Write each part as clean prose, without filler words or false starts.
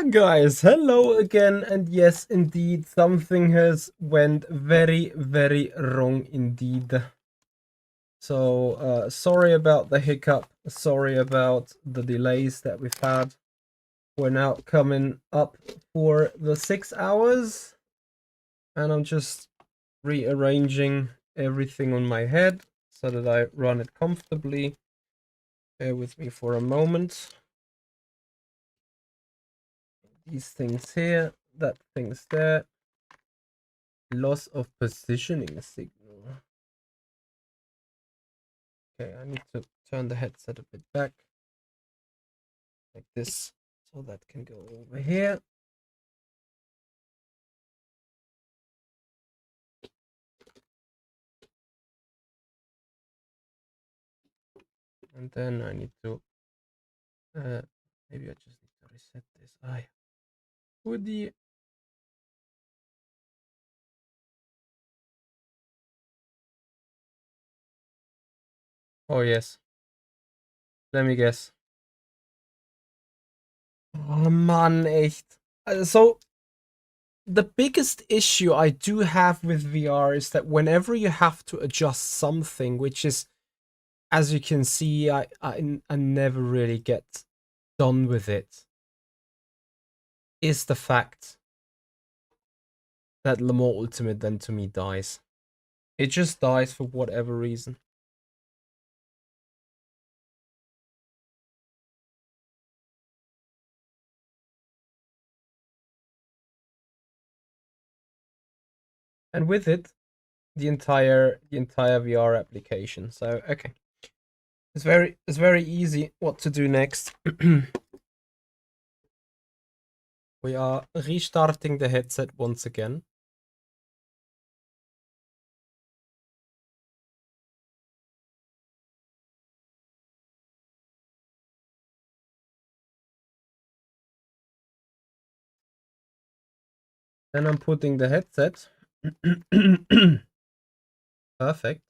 Guys, hello again, and yes, indeed, something has went very, very wrong indeed. So, sorry about the hiccup, sorry about the delays that we've had. We're now coming up for the 6 hours, and I'm just rearranging everything on my head so that I run it comfortably. Bear with me for a moment. These things here, that thing's there. Loss of positioning signal. Okay, I need to turn the headset a bit back. Like this. So that can go over here. And then I need to... maybe I just need to reset this. Would the... Oh, yes. Let me guess. Oh, man, echt. So, the biggest issue I do have with VR is that whenever you have to adjust something, which is, as you can see, I never really get done with it, is the fact that Le Mans Ultimate then to me dies. It just dies for whatever reason. And with it, the entire VR application. So okay. It's very easy what to do next. We are restarting the headset once again. Then I'm putting the headset. Perfect.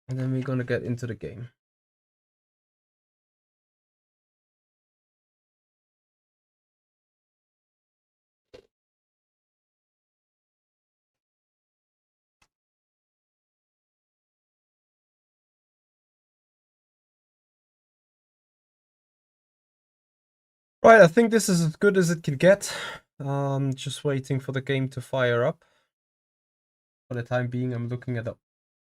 And then we're gonna get into the game. Right, I think this is as good as it can get. Just waiting for the game to fire up. For the time being, I'm looking at the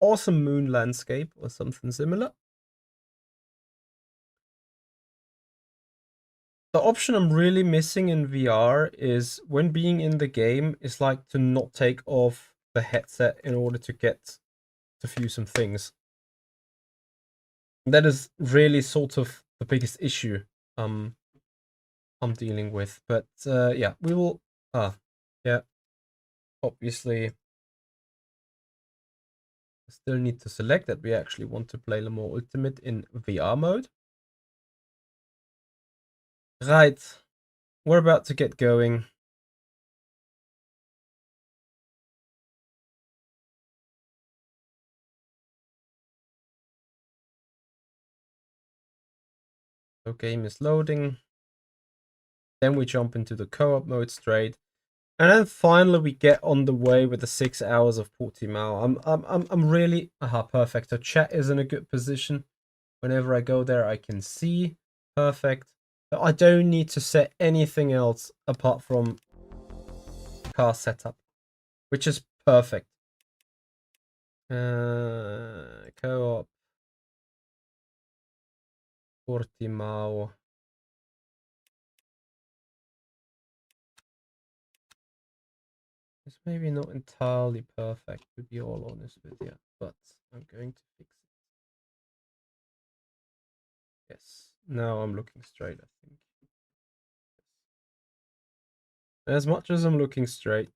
awesome moon landscape or something similar. The option I'm really missing in VR is when being in the game is like to not take off the headset in order to get to view some things. That is really sort of the biggest issue I'm dealing with. But yeah, we will yeah. Obviously still need to select that we actually want to play Le Mans Ultimate in VR mode. Right. We're about to get going. So game is loading. Then we jump into the co-op mode straight. And then finally we get on the way with the 6 hours of Portimao. I'm really perfect. So chat is in a good position. Whenever I go there I can see. Perfect. But I don't need to set anything else apart from car setup, which is perfect. Co-op Portimao. It's maybe not entirely perfect, to be all honest with you, but I'm going to fix it. Yes, now I'm looking straight, I think. As much as I'm looking straight,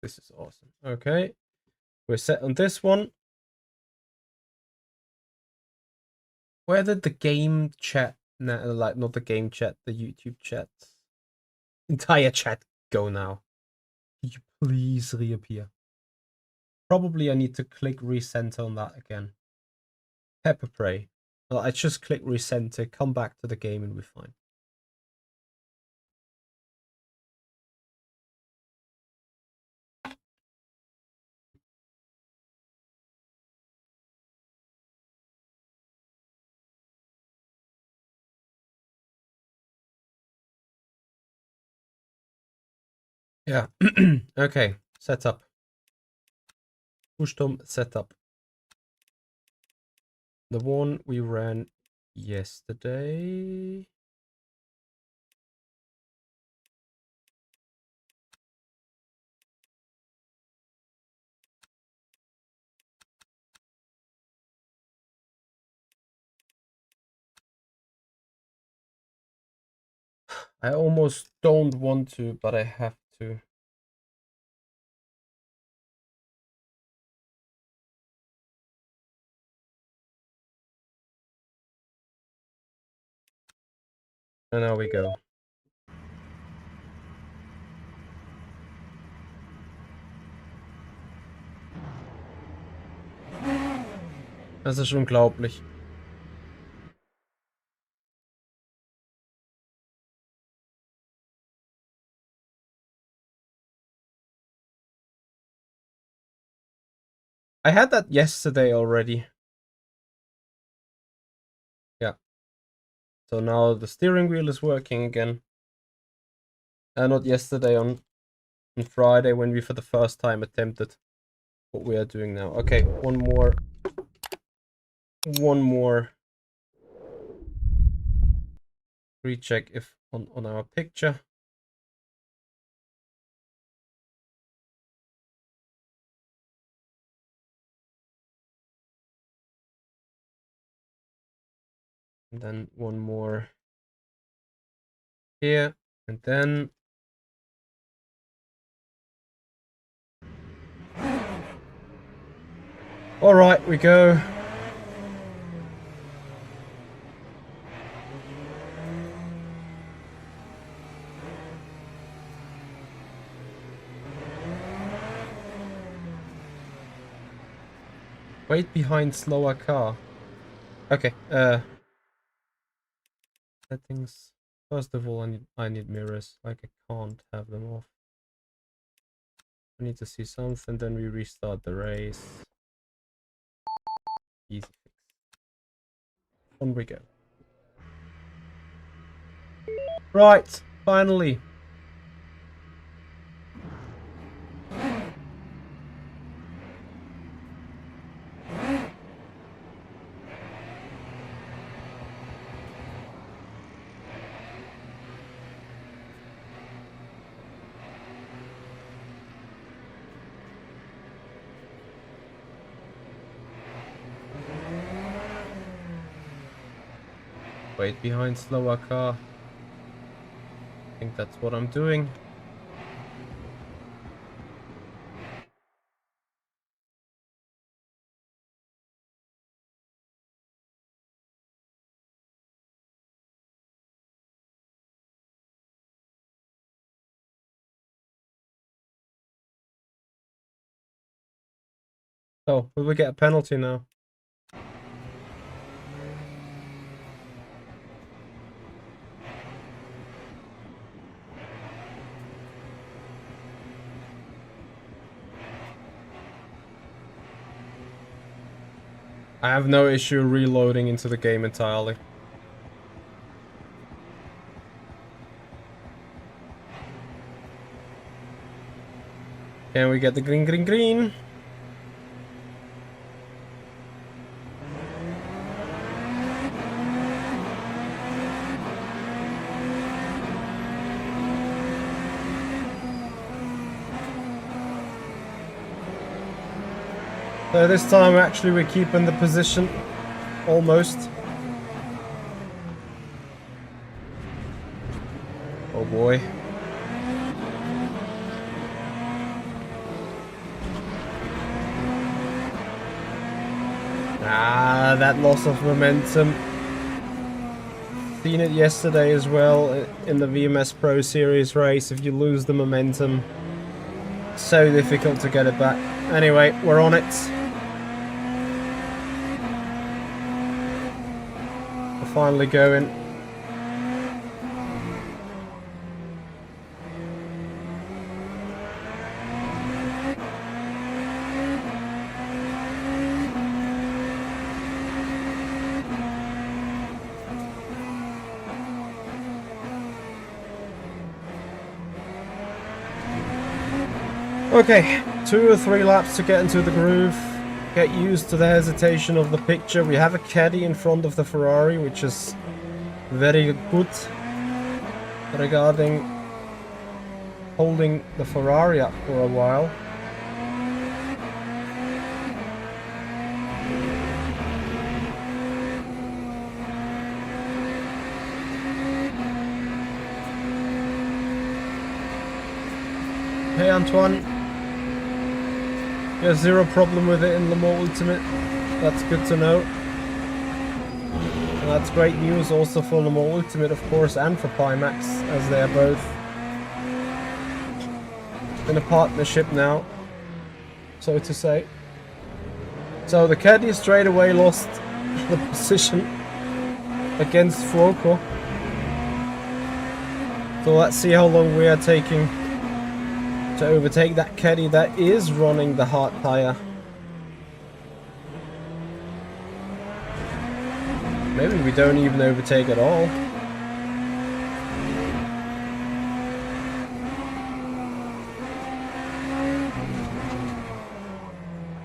this is awesome. Okay, we're set on this one. Where did the game chat, like not the game chat, the YouTube chat, entire chat go now? please reappear. Probably I need to click recenter on that again. Pepper Prey. Well, I just click recenter, come back to the game and we're fine. Yeah. Okay. Setup. Pushtom setup. The one we ran yesterday. I almost don't want to, but I have to. And now we go. Das ist unglaublich. I had that yesterday already. Yeah. So now the steering wheel is working again. Not yesterday, on Friday when we for the first time attempted what we are doing now. Okay, one more. Recheck if on our picture. And then one more here, and then all right, we go. Wait behind slower car. Okay, settings. First of all, I need mirrors. Like, I can't have them off. I need to see something, then we restart the race. Easy fix. On we go. Right, finally. Wait behind slower car. I think that's what I'm doing. Oh, will we get a penalty now? I have no issue reloading into the game entirely. Can we get the green, green, green? So this time actually we're keeping the position, almost. Oh boy. Ah, that loss of momentum. Seen it yesterday as well in the VMS Pro Series race. If you lose the momentum So difficult to get it back. Anyway, we're on it. We're finally going. Okay, 2 or 3 laps to get into the groove. Get used to the hesitation of the picture. We have a caddy in front of the Ferrari, which is very good regarding holding the Ferrari up for a while. Hey Antoine. Yeah, zero problem with it in Le Mans Ultimate. That's good to know. And that's great news also for Le Mans Ultimate, of course, and for Pimax, as they are both in a partnership now, so to say. So the caddy straight away lost the position against Fuoco. So let's see how long we are taking to overtake that caddy that is running the hard tire. Maybe we don't even overtake at all.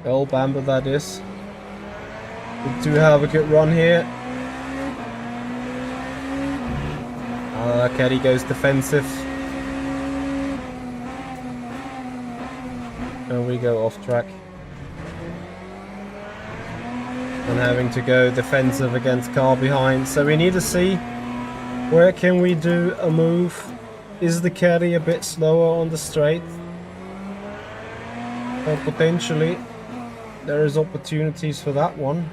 El Bamba, that is. We do have a good run here. Caddy goes defensive. And we go off track. And having to go defensive against car behind. So we need to see where can we do a move. Is the caddy a bit slower on the straight? Well, potentially there is opportunities for that one.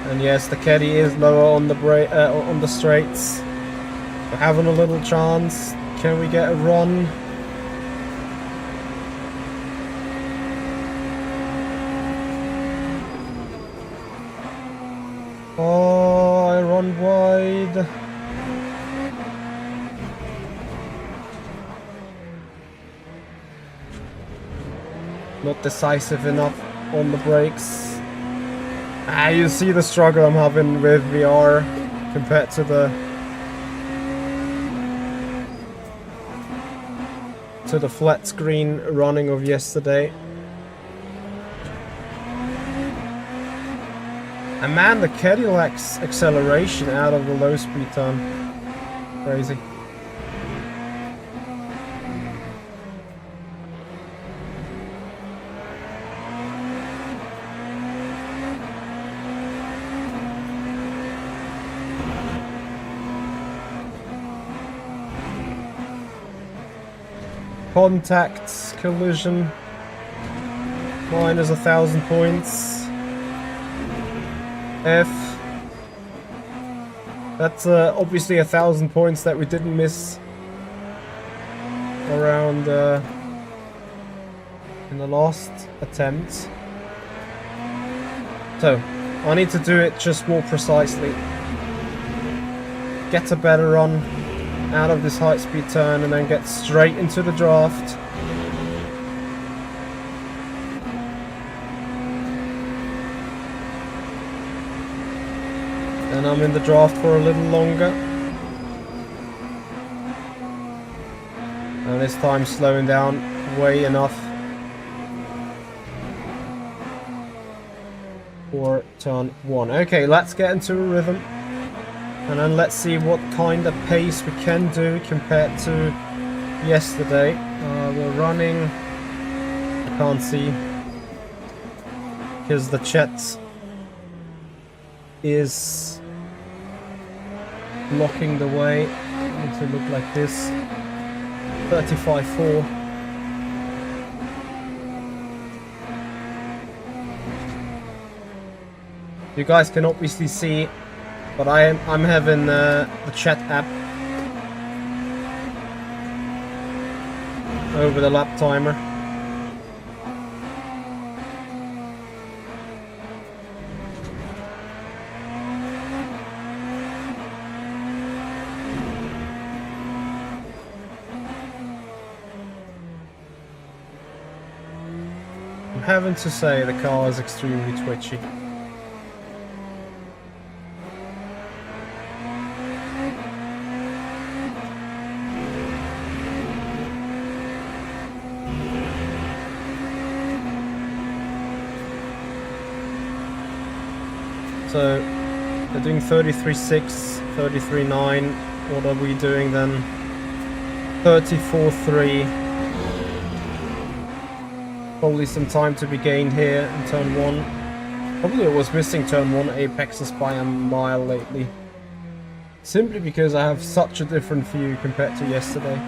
And yes, the caddy is lower on the straights. We're having a little chance. Can we get a run? Oh, I run wide. Not decisive enough on the brakes. You see the struggle I'm having with VR compared to the flat screen running of yesterday. And man, the caddy lacks acceleration out of the low speed turn. Crazy. Contacts, collision, minus 1,000 points. F. That's obviously 1,000 points that we didn't miss around in the last attempt. So I need to do it just more precisely. Get a better run out of this high speed turn and then get straight into the draft. And I'm in the draft for a little longer. And this time slowing down way enough for turn 1. Okay, let's get into a rhythm. And then let's see what kind of pace we can do compared to yesterday. We're running, I can't see, because the chat is blocking the way. It needs to look like this. 35.4. You guys can obviously see, but I'm having the chat app over the lap timer. I'm having to say the car is extremely twitchy. So they're doing 33.6, 33.9. What are we doing then? 34.3. Probably some time to be gained here in turn 1. Probably I was missing turn 1 apexes by a mile lately. Simply because I have such a different view compared to yesterday.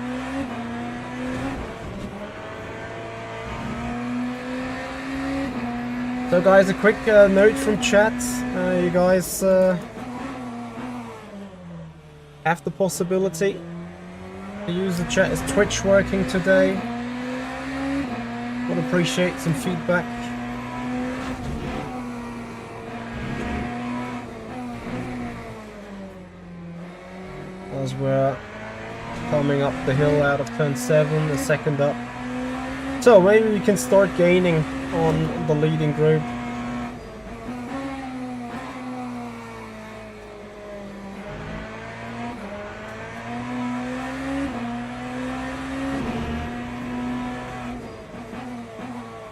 So guys, a quick note from chat. You guys have the possibility to use the chat. Is Twitch working today? Would appreciate some feedback. As we're coming up the hill out of turn 7, the second up. So maybe we can start gaining on the leading group.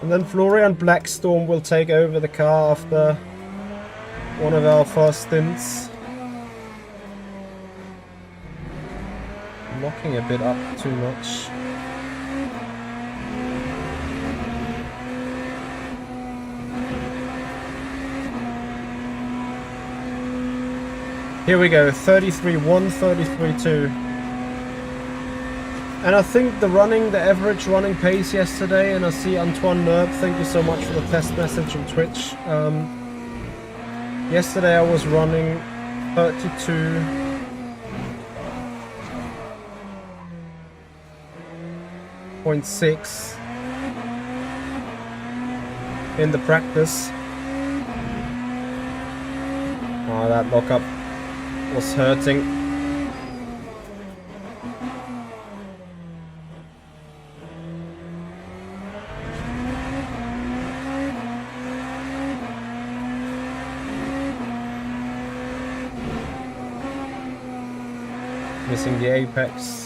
And then Florian Blackstorm will take over the car after one of our first stints. I'm locking a bit up too much. Here we go, 33.1, 33.2. And I think the average running pace yesterday, and I see Antoine Nerb, thank you so much for the test message on Twitch. Yesterday I was running 32.6 in the practice. Oh, that lockup was hurting. Missing the apex.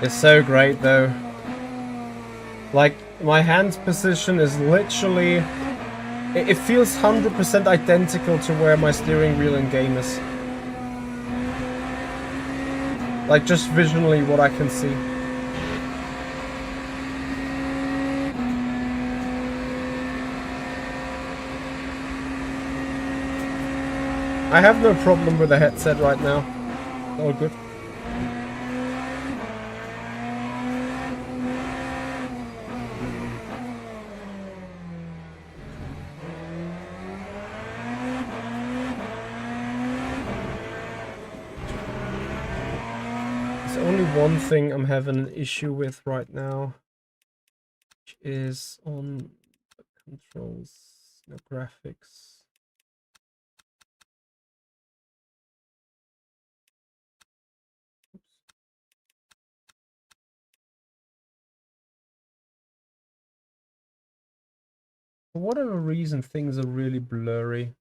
It's so great though. Like, my hand position is literally... It feels 100% identical to where my steering wheel in game is. Like, just visually what I can see. I have no problem with the headset right now. All good. One thing I'm having an issue with right now, which is on the controls, no graphics. Oops. For whatever reason, things are really blurry.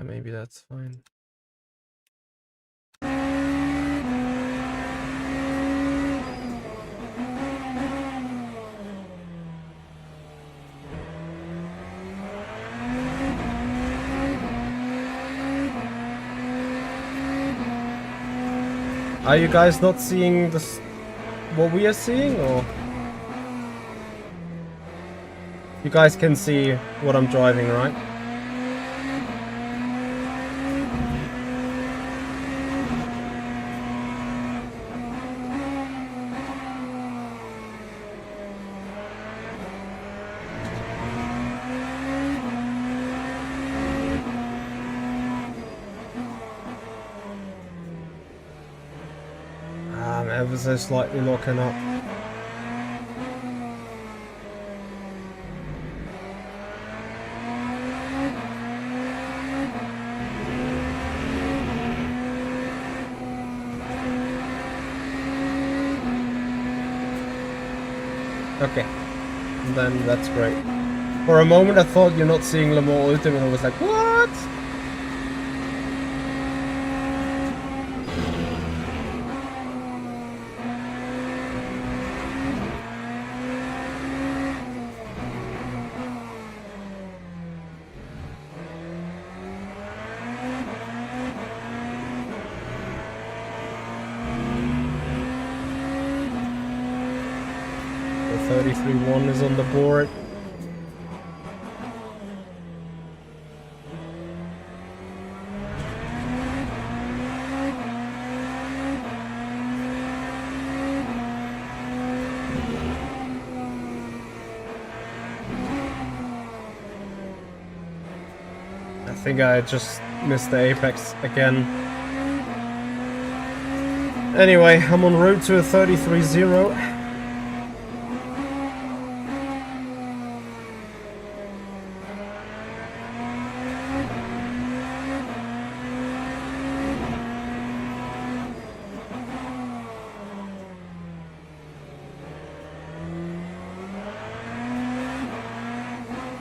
Maybe that's fine. Are you guys not seeing this, what we are seeing, or? You guys can see what I'm driving, right? I'm ever so slightly locking up. Okay, then that's great. For a moment I thought you're not seeing Le Mans Ultimate, I was like, what? The 33-1 is on the board. I think I just missed the apex again. Anyway, I'm en route to a 33-0.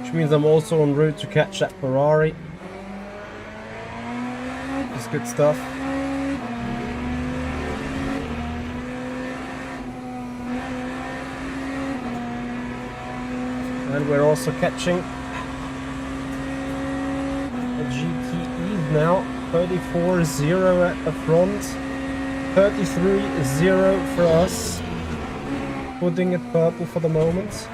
Which means I'm also en route to catch that Ferrari. It's good stuff. And we're also catching a GTE now. 34-0 at the front. 33-0 for us. Putting it purple for the moment.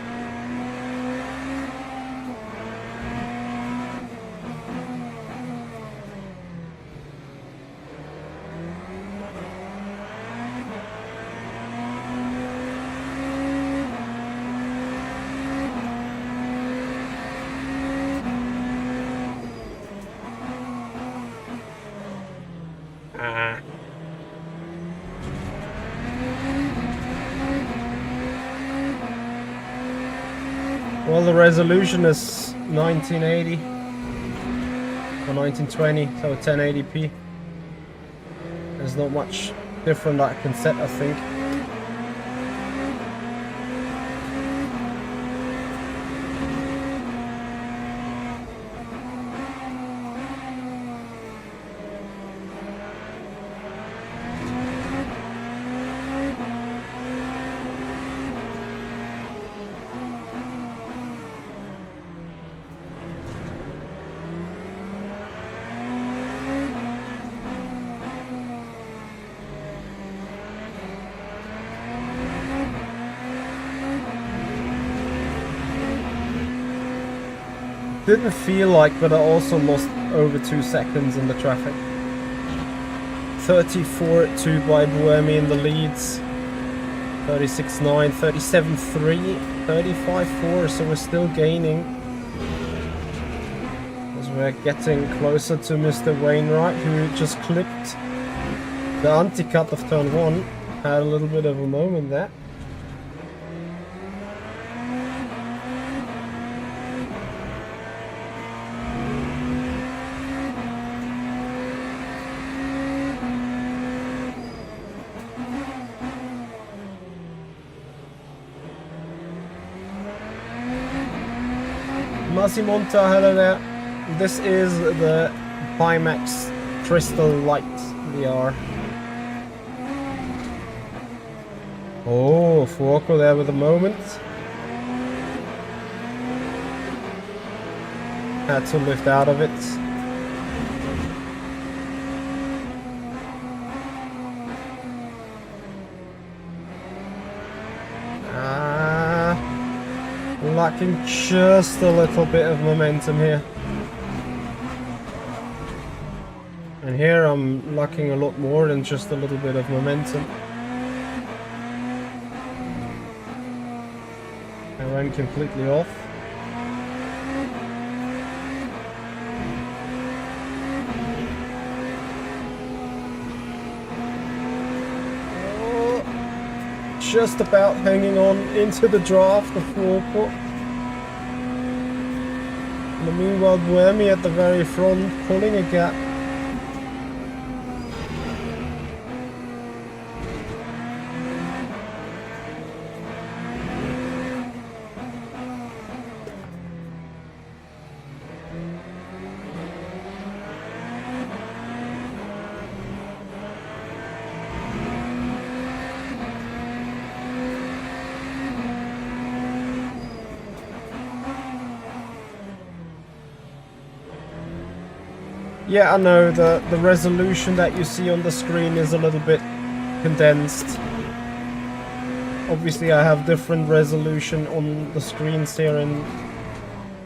Well, the resolution is 1980 or 1920, so 1080p. There's not much different that I can set, I think. Didn't feel like, but I also lost over 2 seconds in the traffic. 34-2 by Buemi in the leads. 36-9, 37-3, 35-4, so we're still gaining. As we're getting closer to Mr. Wainwright, who just clipped the anti-cut of turn 1. Had a little bit of a moment there. Monta, hello there. This is the Pimax Crystal Light VR. Oh, Fuoco there with a moment. Had to lift out of it. lacking just a little bit of momentum here. And here I'm lacking a lot more than just a little bit of momentum. I ran completely off. Just about hanging on into the draft of forecourt. And meanwhile, Buemi at the very front, pulling a gap. Yeah, I know the resolution that you see on the screen is a little bit condensed. Obviously I have different resolution on the screens here and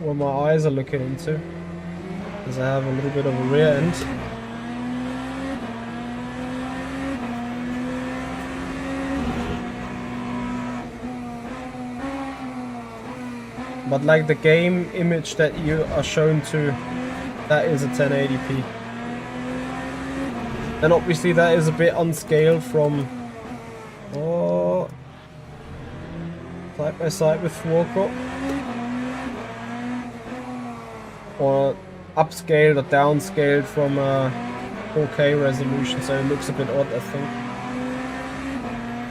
where my eyes are looking into, because I have a little bit of a rear end. But like the game image that you are shown to, that is a 1080p. And obviously that is a bit unscaled from side by side with forecourt. Or upscaled or downscaled from 4K resolution, so it looks a bit odd, I think.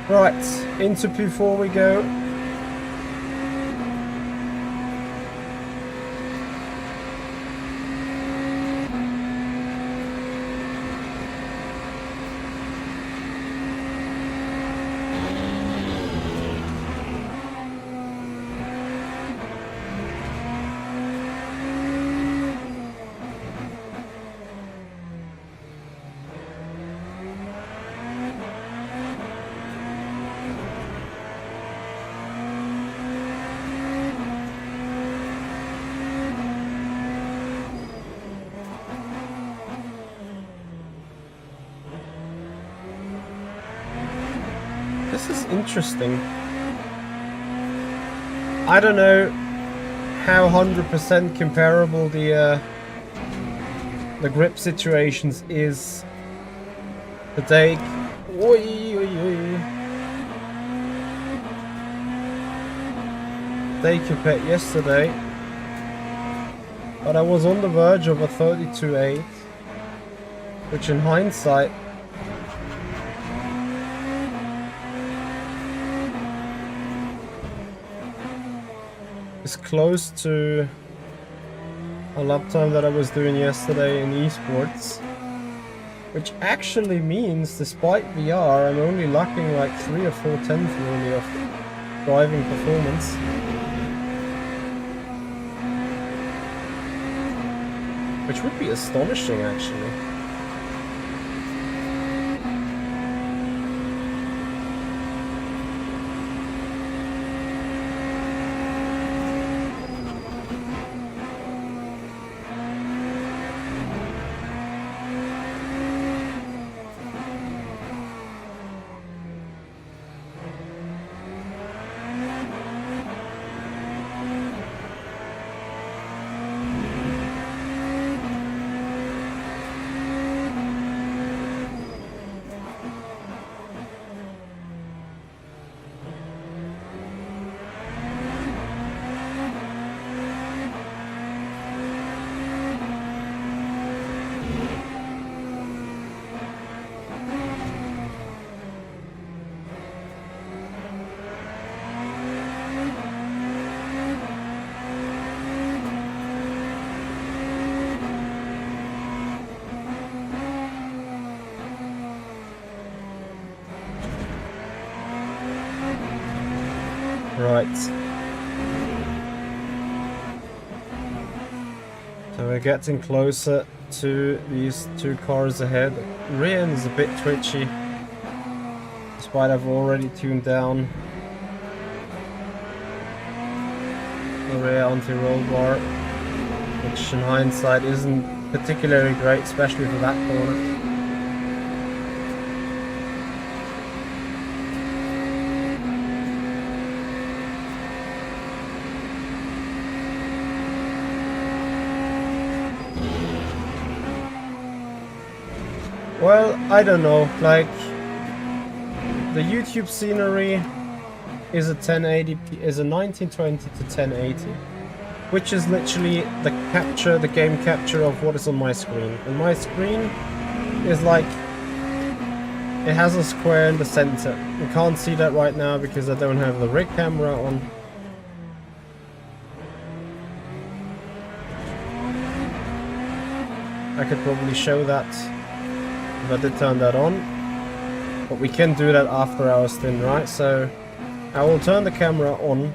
Right, into P4 we go. This is interesting. I don't know how 100% comparable the grip situations is. The day compared yesterday, but I was on the verge of a 32.8, which in hindsight is close to a lap time that I was doing yesterday in esports, which actually means despite VR I'm only lacking like 3 or 4 tenths really of driving performance. Which would be astonishing actually. Right. So we're getting closer to these two cars ahead. Rear end is a bit twitchy, despite I've already tuned down. the rear anti-roll bar, which in hindsight isn't particularly great, especially for that corner. Well, I don't know, like, the YouTube scenery is a 1080p, is a 1920 to 1080, which is literally the game capture of what is on my screen. And my screen is like, it has a square in the center. You can't see that right now because I don't have the rig camera on. I could probably show that if I did turn that on, but we can do that after our stint, right? So I will turn the camera on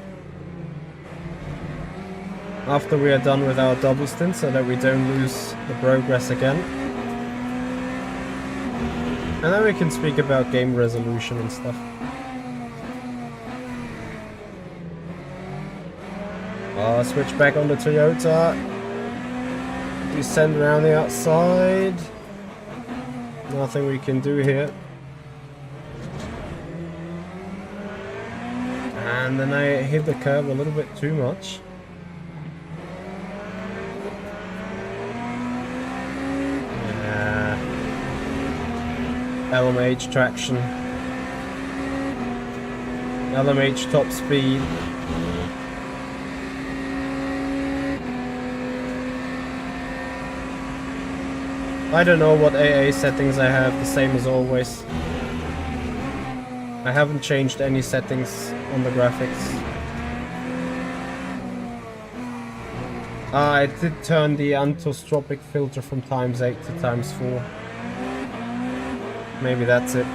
after we are done with our double stint so that we don't lose the progress again. And then we can speak about game resolution and stuff. I'll switch back on the Toyota. Descend around the outside. Nothing we can do here. And then I hit the curb a little bit too much. LMH traction. LMH top speed. I don't know what AA settings I have, the same as always. I haven't changed any settings on the graphics. I did turn the anisotropic filter from ×8 to ×4. Maybe that's it.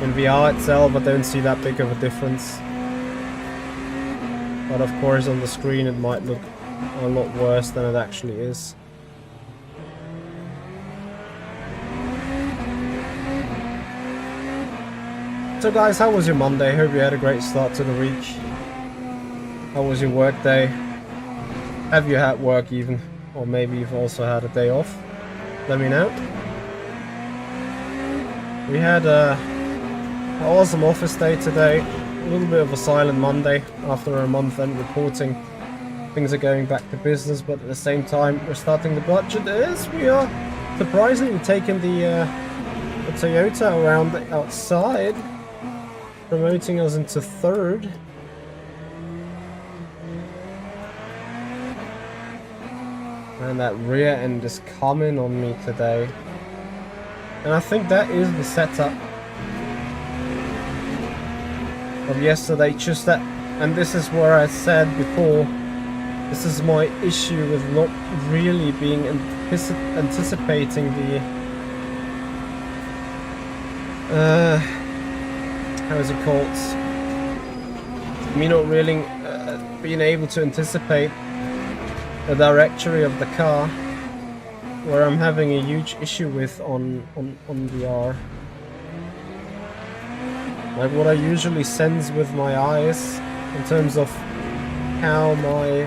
In VR itself I don't see that big of a difference. But of course on the screen it might look a lot worse than it actually is. So guys, how was your Monday? Hope you had a great start to the week. How was your work day? Have you had work even? Or maybe you've also had a day off? Let me know. We had an awesome office day today. A little bit of a silent Monday after a month-end reporting. Things are going back to business, but at the same time we're starting the budget as we are surprisingly taking the Toyota around the outside, promoting us into third. And that rear end is coming on me today. And I think that is the setup of yesterday, just that, and this is where I said before, this is my issue with not really being anticipating the how is it called? Me not really being able to anticipate the directory of the car, where I'm having a huge issue with on VR. Like what I usually sense with my eyes in terms of how my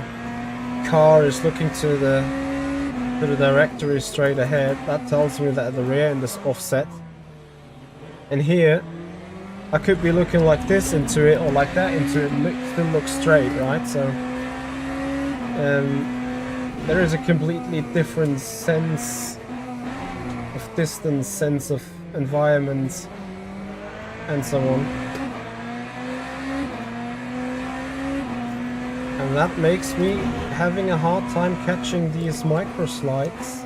car is looking to the directory straight ahead, that tells me that the rear end is offset. And here I could be looking like this into it or like that into it, still looks straight, right? So there is a completely different sense of distance, sense of environment, and so on. And that makes me having a hard time catching these micro slides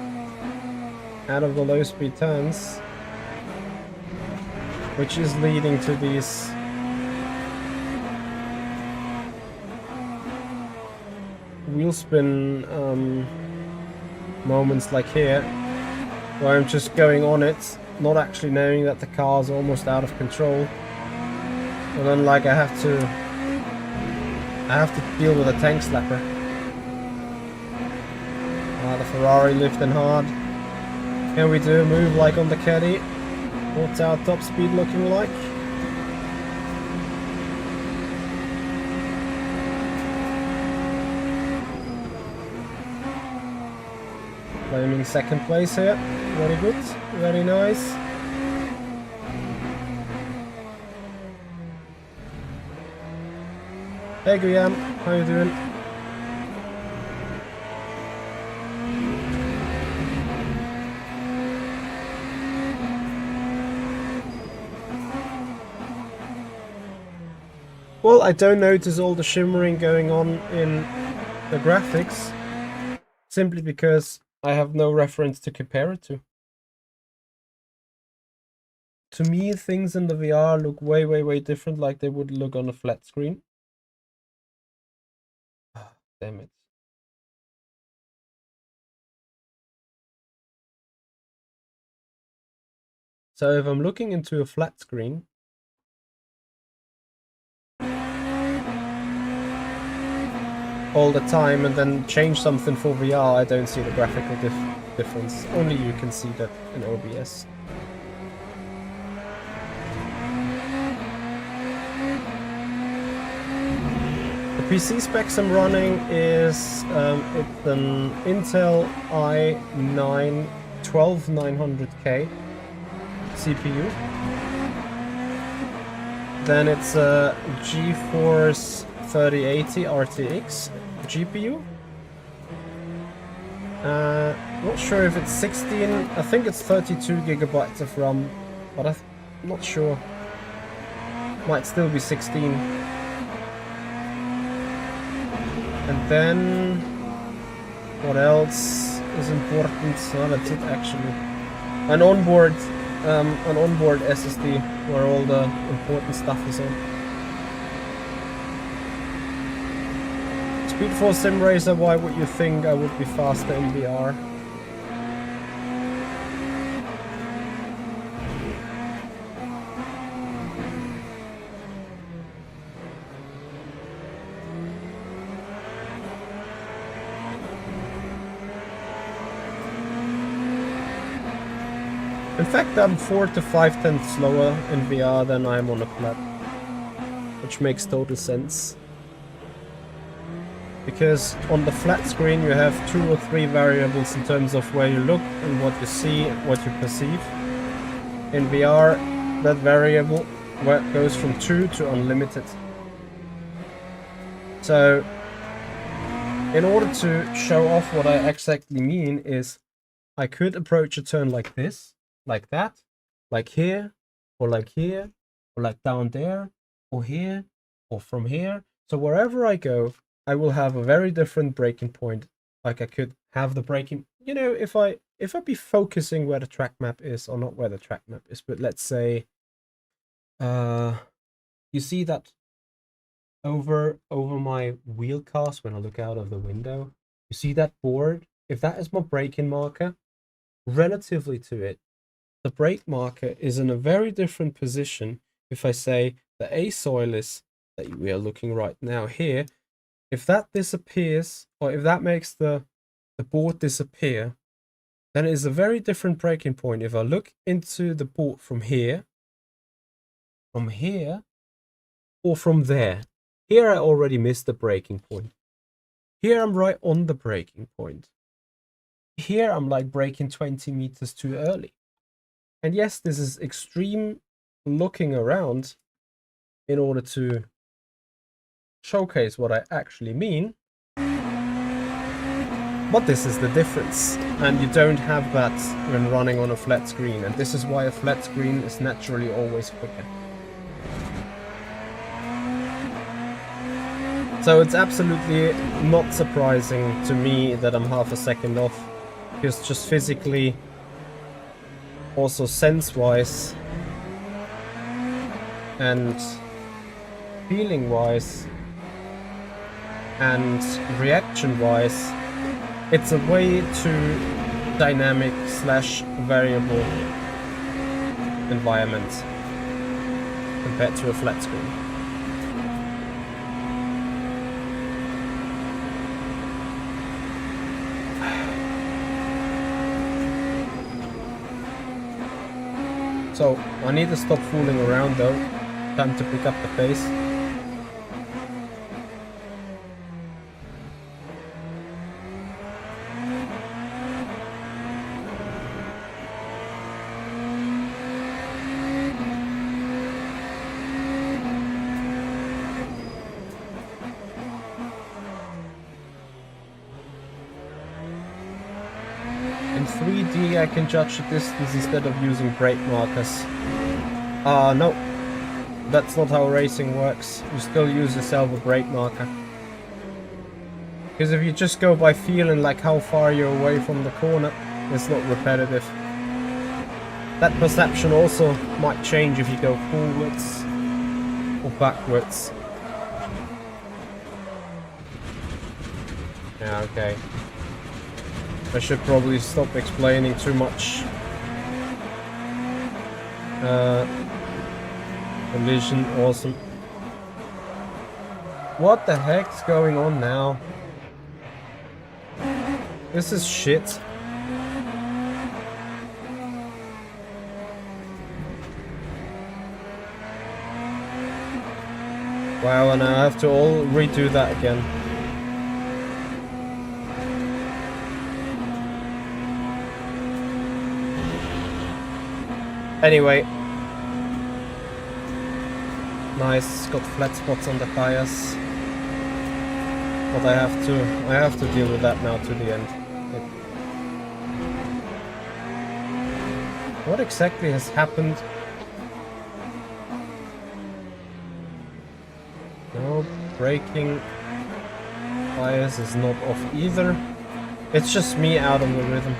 out of the low speed turns, which is leading to these wheel spin moments like here, where I'm just going on it, not actually knowing that the car's almost out of control, and then like I have to deal with a tank slapper. The Ferrari lifting hard. Can we do a move like on the Caddy? What's our top speed looking like? Claiming second place here. Very good. Very nice. Hey Guillaume, how you doing? Well, I don't notice all the shimmering going on in the graphics, simply because I have no reference to compare it to. To me, things in the VR look way, way, way different, like they would look on a flat screen. Damn it. So if I'm looking into a flat screen, all the time and then change something for VR, I don't see the graphical difference. Only you can see that in OBS. The PC specs I'm running is it's an Intel i9 12900K CPU. Then it's a GeForce 3080 RTX GPU. Not sure if it's 16. I think it's 32 gigabytes of RAM, but I'm not sure. Might still be 16. And then what else is important? Oh, that's it actually. An onboard SSD where all the important stuff is on. Speed for Sim Racer, why would you think I would be faster in VR? In fact, I'm 4 to 5 tenths slower in VR than I am on a flat, which makes total sense. Because on the flat screen you have 2 or 3 variables in terms of where you look and what you see, what you perceive. In VR, that variable goes from 2 to unlimited. So, in order to show off what I exactly mean is, I could approach a turn like this, like that, like here, or like here, or like down there, or here, or from here. So wherever I go, I will have a very different braking point. Like I could have the braking, you know, if I be focusing where the track map is, or not where the track map is, but let's say, you see that over my wheel cast when I look out of the window, you see that board? If that is my braking marker, relatively to it, the brake marker is in a very different position. If I say the A soil that we are looking right now here, if that disappears, or if that makes the board disappear, then it is a very different braking point. If I look into the board from here, or from there, here I already missed the braking point. Here I'm right on the braking point. Here I'm like braking 20 meters too early. And yes, this is extreme looking around in order to showcase what I actually mean. But this is the difference. And you don't have that when running on a flat screen. And this is why a flat screen is naturally always quicker. So it's absolutely not surprising to me that I'm half a second off. Because just physically, also sense-wise, and feeling-wise, and reaction-wise, it's a way too dynamic / variable environment compared to a flat screen. So, I need to stop fooling around though. Time to pick up the pace. I can judge the distance instead of using brake markers. No. That's not how racing works. You still use yourself a brake marker. Because if you just go by feeling like how far you're away from the corner, it's not repetitive. That perception also might change if you go forwards or backwards. Yeah, okay. I should probably stop explaining too much. Collision, awesome. What the heck's going on now? This is shit. Wow, and I have to all redo that again. Anyway. Nice, got flat spots on the tires. But I have to deal with that now to the end. What exactly has happened? No, braking bias is not off either. It's just me out of the rhythm.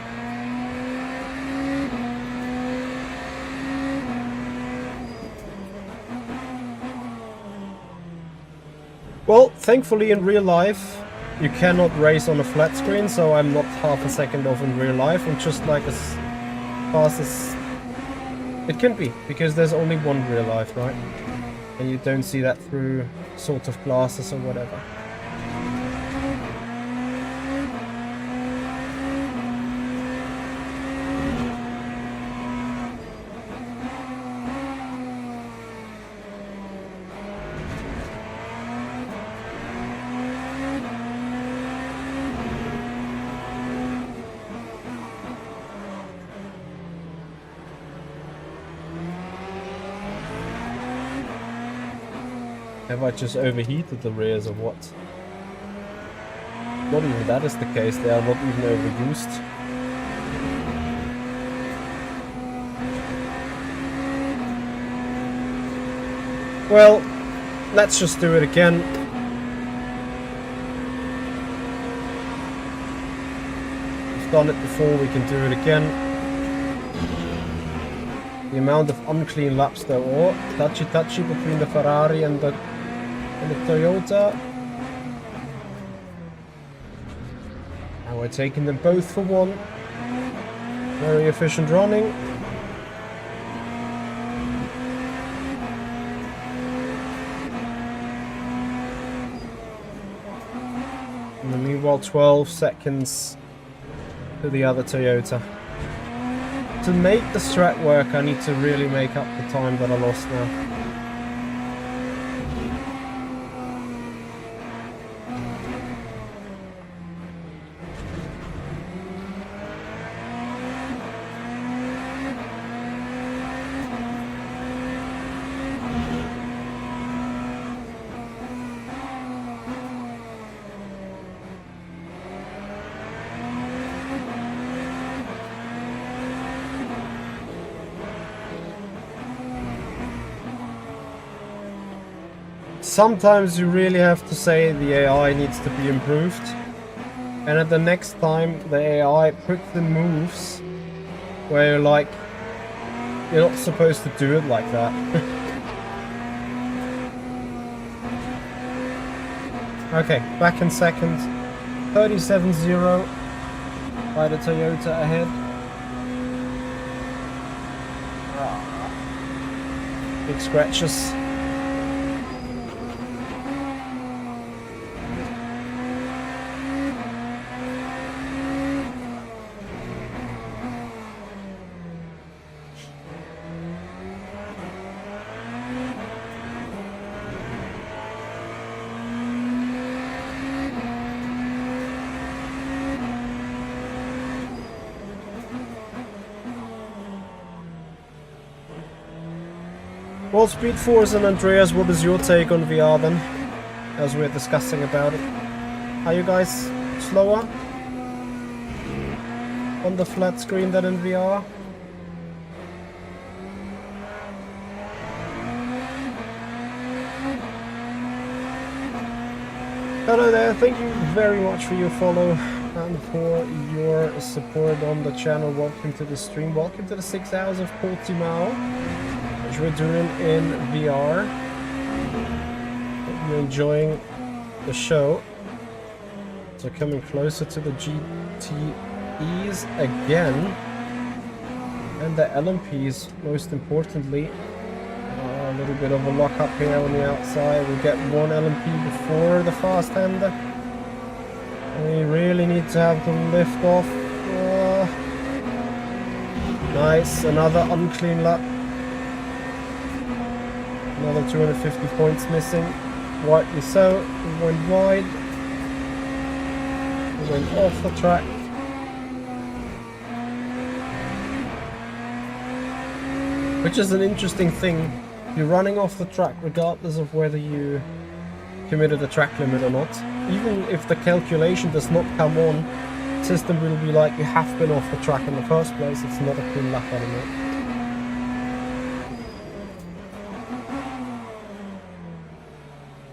Well, thankfully in real life you cannot race on a flat screen, so I'm not half a second off in real life. I'm just like as fast as it can be, because there's only one real life, right? And you don't see that through sort of glasses or whatever. Have I just overheated the rears or what? Not even that is the case, they are not even overused. Well, let's just do it again. We've done it before, we can do it again. The amount of unclean laps there are, touchy between the Ferrari and the Toyota. Now we're taking them both for one. Very efficient running. And meanwhile 12 seconds to the other Toyota. To make the strat work, I need to really make up the time that I lost now. Sometimes you really have to say the AI needs to be improved, and at the next time the AI puts in moves where you're like, you're not supposed to do it like that. Okay, back in second, 37.0 by the Toyota ahead. Big scratches. Well, Speed Force and Andreas, what is your take on VR then? As we're discussing about it. Are you guys slower? on the flat screen than in VR. Hello there, thank you very much for your follow and for your support on the channel. Welcome to the stream, welcome to the 6 hours of Portimao, which we're doing in VR. Hope you're enjoying the show. So coming closer to the GTEs again, and the LMPs most importantly. A little bit of a lock up here on the outside. We get one LMP before the fast hander. We really need to have the lift off. Nice, another unclean lap. Another 250 points missing. Rightly so. We went wide. We went off the track. Which is an interesting thing. You're running off the track regardless of whether you committed a track limit or not. Even if the calculation does not come on, the system will be like you have been off the track in the first place. It's not a clean lap anymore.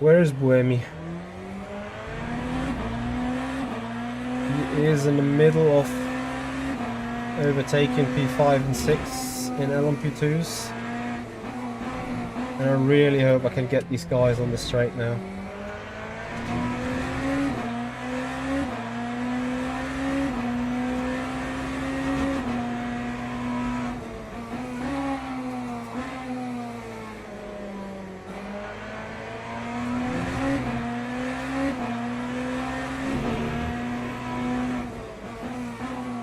Where is Buemi? He is in the middle of overtaking P5 and 6 in LMP2s. And I really hope I can get these guys on the straight now.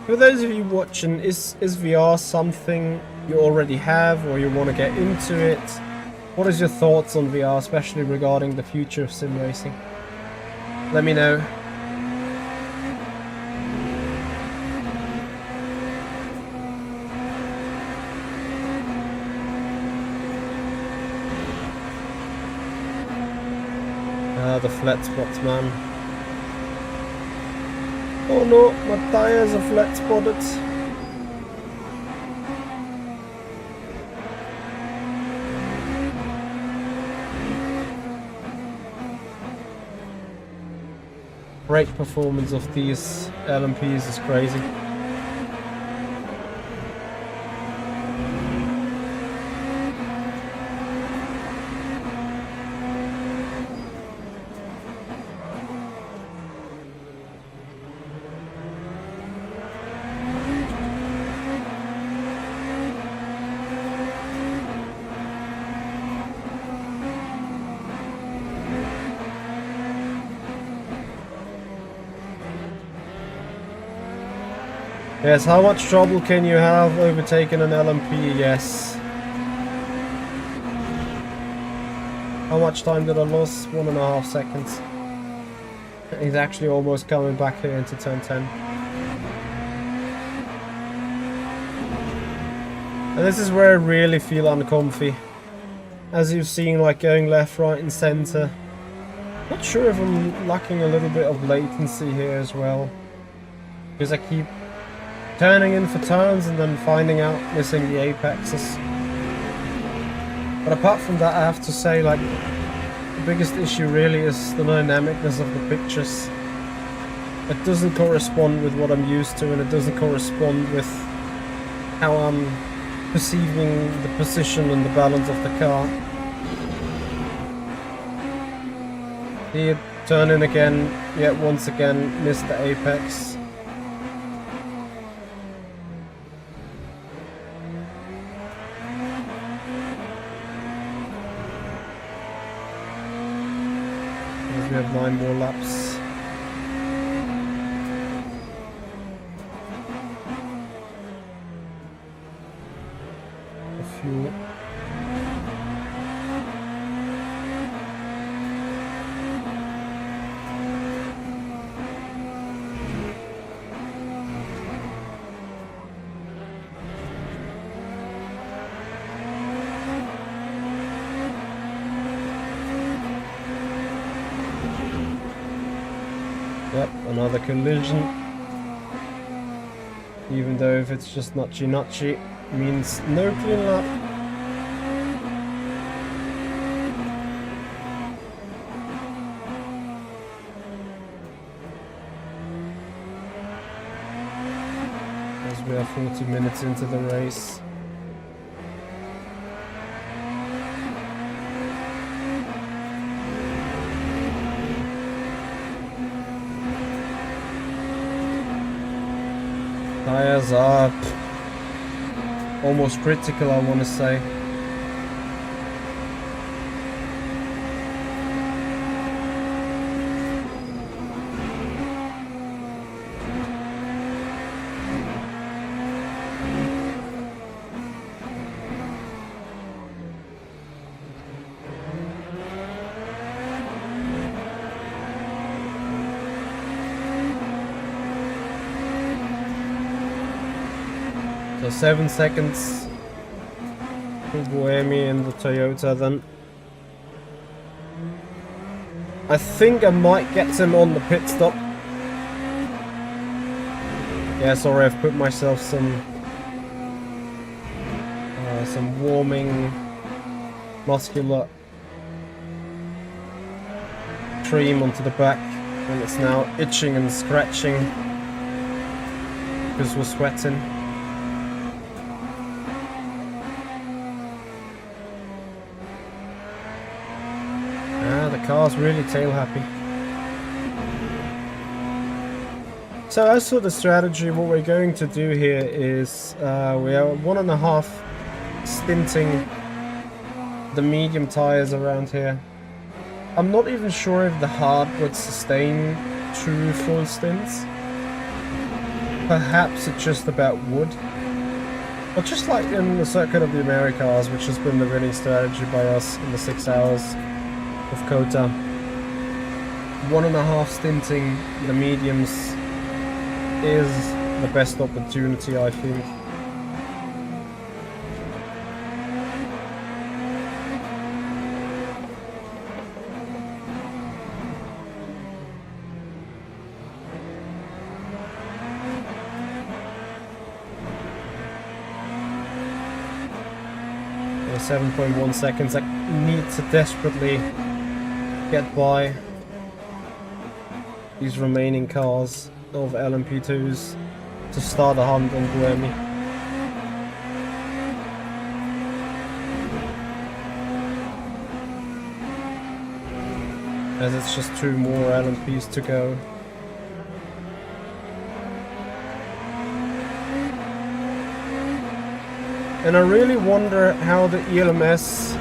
For those of you watching, is VR something you already have or you want to get into it? What is your thoughts on VR, especially regarding the future of sim racing? Let me know. The flat spots, man. Oh no, my tires are flat spotted. Brake performance of these LMPs is crazy. Yes, how much trouble can you have overtaking an LMP? Yes. How much time did I lose? 1.5 seconds. He's actually almost coming back here into turn 10. And this is where I really feel uncomfy. As you've seen, like going left, right and center. Not sure if I'm lacking a little bit of latency here as well. Because I keep turning in for turns and then finding out missing the apexes. But apart from that, I have to say, like, the biggest issue really is the dynamicness of the pictures. It doesn't correspond with what I'm used to, and it doesn't correspond with how I'm perceiving the position and the balance of the car. Here, turn in again, yet once again missed the apex. We have 9 more laps. A few. Yep, another collision. Even though if it's just notchy means no clean lap. As we are 40 minutes into the race. Tires up. Almost critical, I want to say. So 7 seconds for Buemi and the Toyota then. I think I might get him on the pit stop. Yeah, sorry, I've put myself some warming muscular cream onto the back, and it's now itching and scratching because we're sweating. The car's really tail happy. So as for the strategy, what we're going to do here is we are 1.5 stinting the medium tires around here. I'm not even sure if the hard would sustain 2 full stints. Perhaps it just about would. But just like in the circuit of the Americars, which has been the winning strategy by us in the 6 hours of Kota, 1.5 stinting the mediums is the best opportunity, I think. Yeah, 7.1 seconds. I need to desperately get by these remaining cars of LMP2s to start a hunt on Buemi. As it's just 2 more LMPs to go. And I really wonder how the ELMS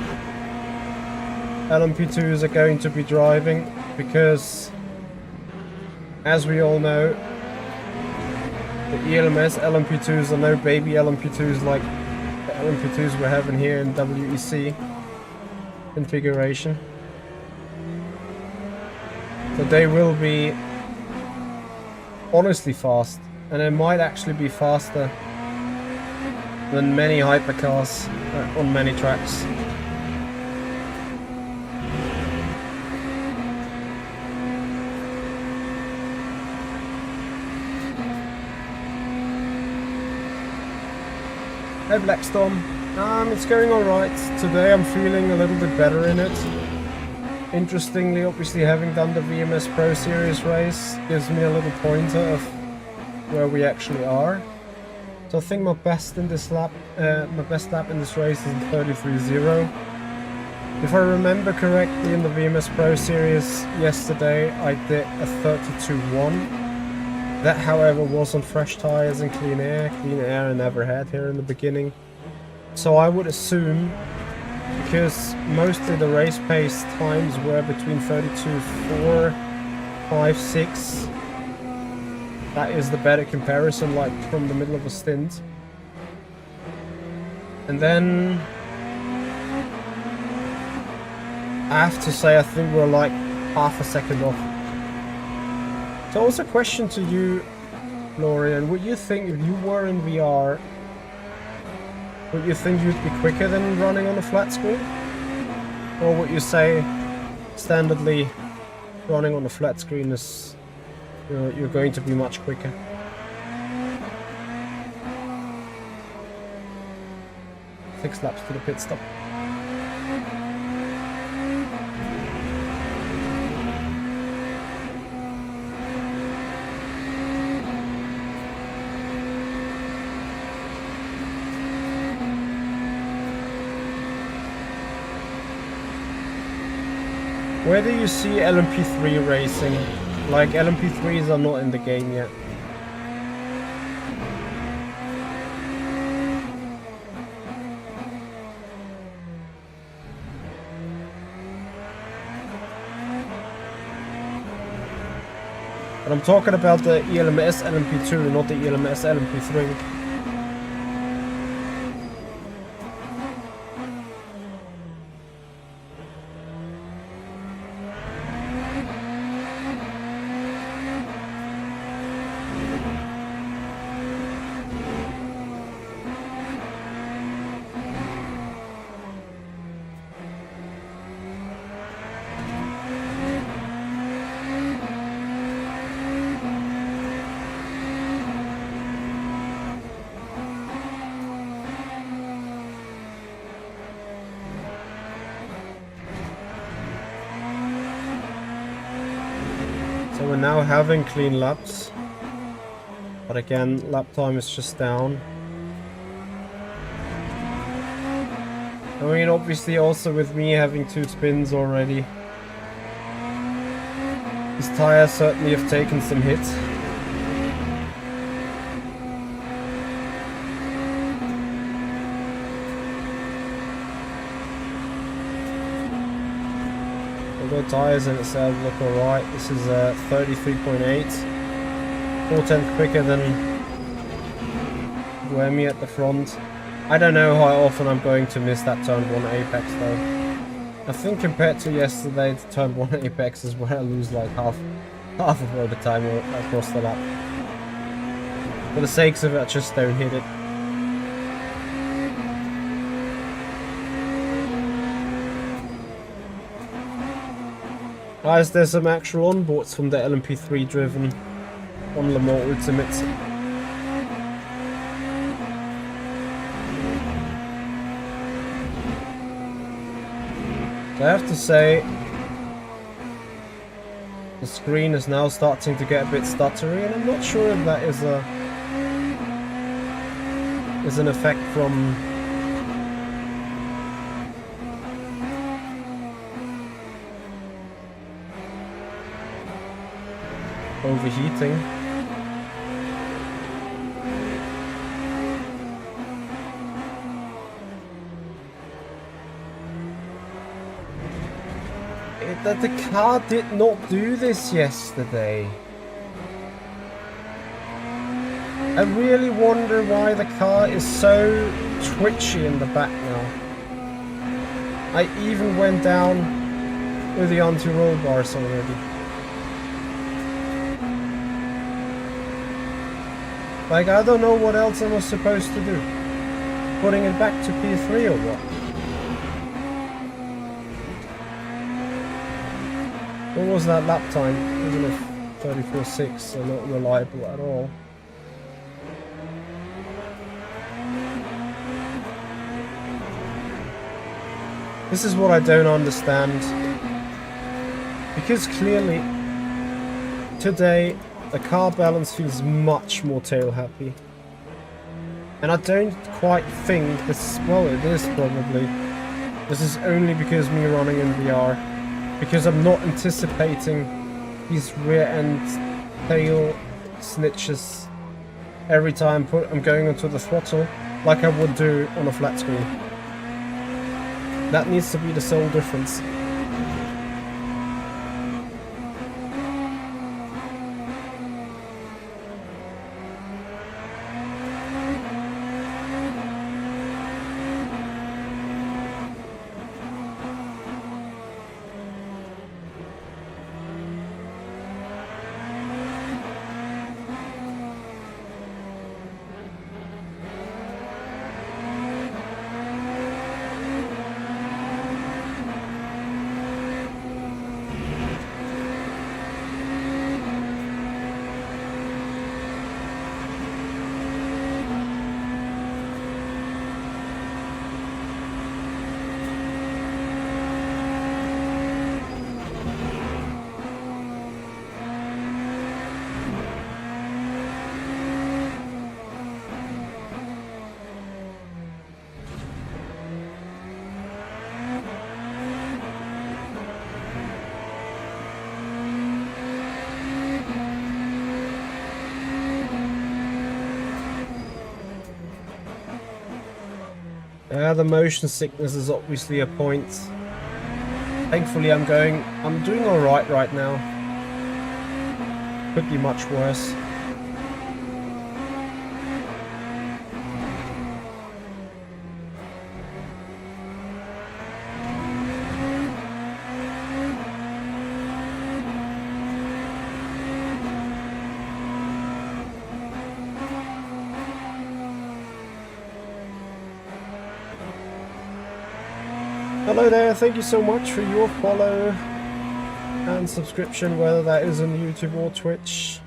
LMP2s are going to be driving, because as we all know, the ELMS LMP2s are no baby LMP2s like the LMP2s we're having here in WEC configuration. So they will be honestly fast, and they might actually be faster than many hypercars on many tracks. Hey Blackstorm, it's going alright. Today I'm feeling a little bit better in it. Interestingly, obviously having done the VMS Pro Series race gives me a little pointer of where we actually are. So I think my best in this lap, my best lap in this race is 33.0. If I remember correctly, in the VMS Pro Series yesterday I did a 32.1. That, however, was on fresh tires and clean air I never had here in the beginning. So I would assume, because mostly the race pace times were between 32.4, 5, 6. That is the better comparison, like from the middle of a stint. And then I have to say, I think we're like half a second off. So also a question to you, Florian, would you think if you were in VR, would you think you'd be quicker than running on a flat screen? Or would you say standardly running on a flat screen is you're going to be much quicker? 6 laps to the pit stop. Where do you see LMP3 racing? Like, LMP3s are not in the game yet. But I'm talking about the ELMS LMP2, not the ELMS LMP3. So we're now having clean laps, but again, lap time is just down. I mean, obviously also with me having 2 spins already, these tires certainly have taken some hits. Although tires in itself look alright. This is 33.8, 4/10 quicker than Guemi at the front. I don't know how often I'm going to miss that turn 1 apex though. I think compared to yesterday, the turn 1 apex is where I lose like half of all the time across the lap. For the sakes of it, I just don't hit it. Guys, there's some actual onboards from the LMP3 driven on Le Mans Ultimate. So I have to say, the screen is now starting to get a bit stuttery, and I'm not sure if that is an effect from overheating. That the car did not do this yesterday. I really wonder why the car is so twitchy in the back now. I even went down with the anti-roll bars already. Like, I don't know what else I was supposed to do. Putting it back to P3 or what? What was that lap time? Wasn't it 34.6, so not reliable at all. This is what I don't understand. Because clearly, today, the car balance feels much more tail happy. And I don't quite think this, well, it is probably. This is only because me running in VR. Because I'm not anticipating these rear end tail snitches every time I'm going onto the throttle like I would do on a flat screen. That needs to be the sole difference. The motion sickness is obviously a point. Thankfully I'm doing alright right now. Could be much worse. Hello there, thank you so much for your follow and subscription, whether that is on YouTube or Twitch.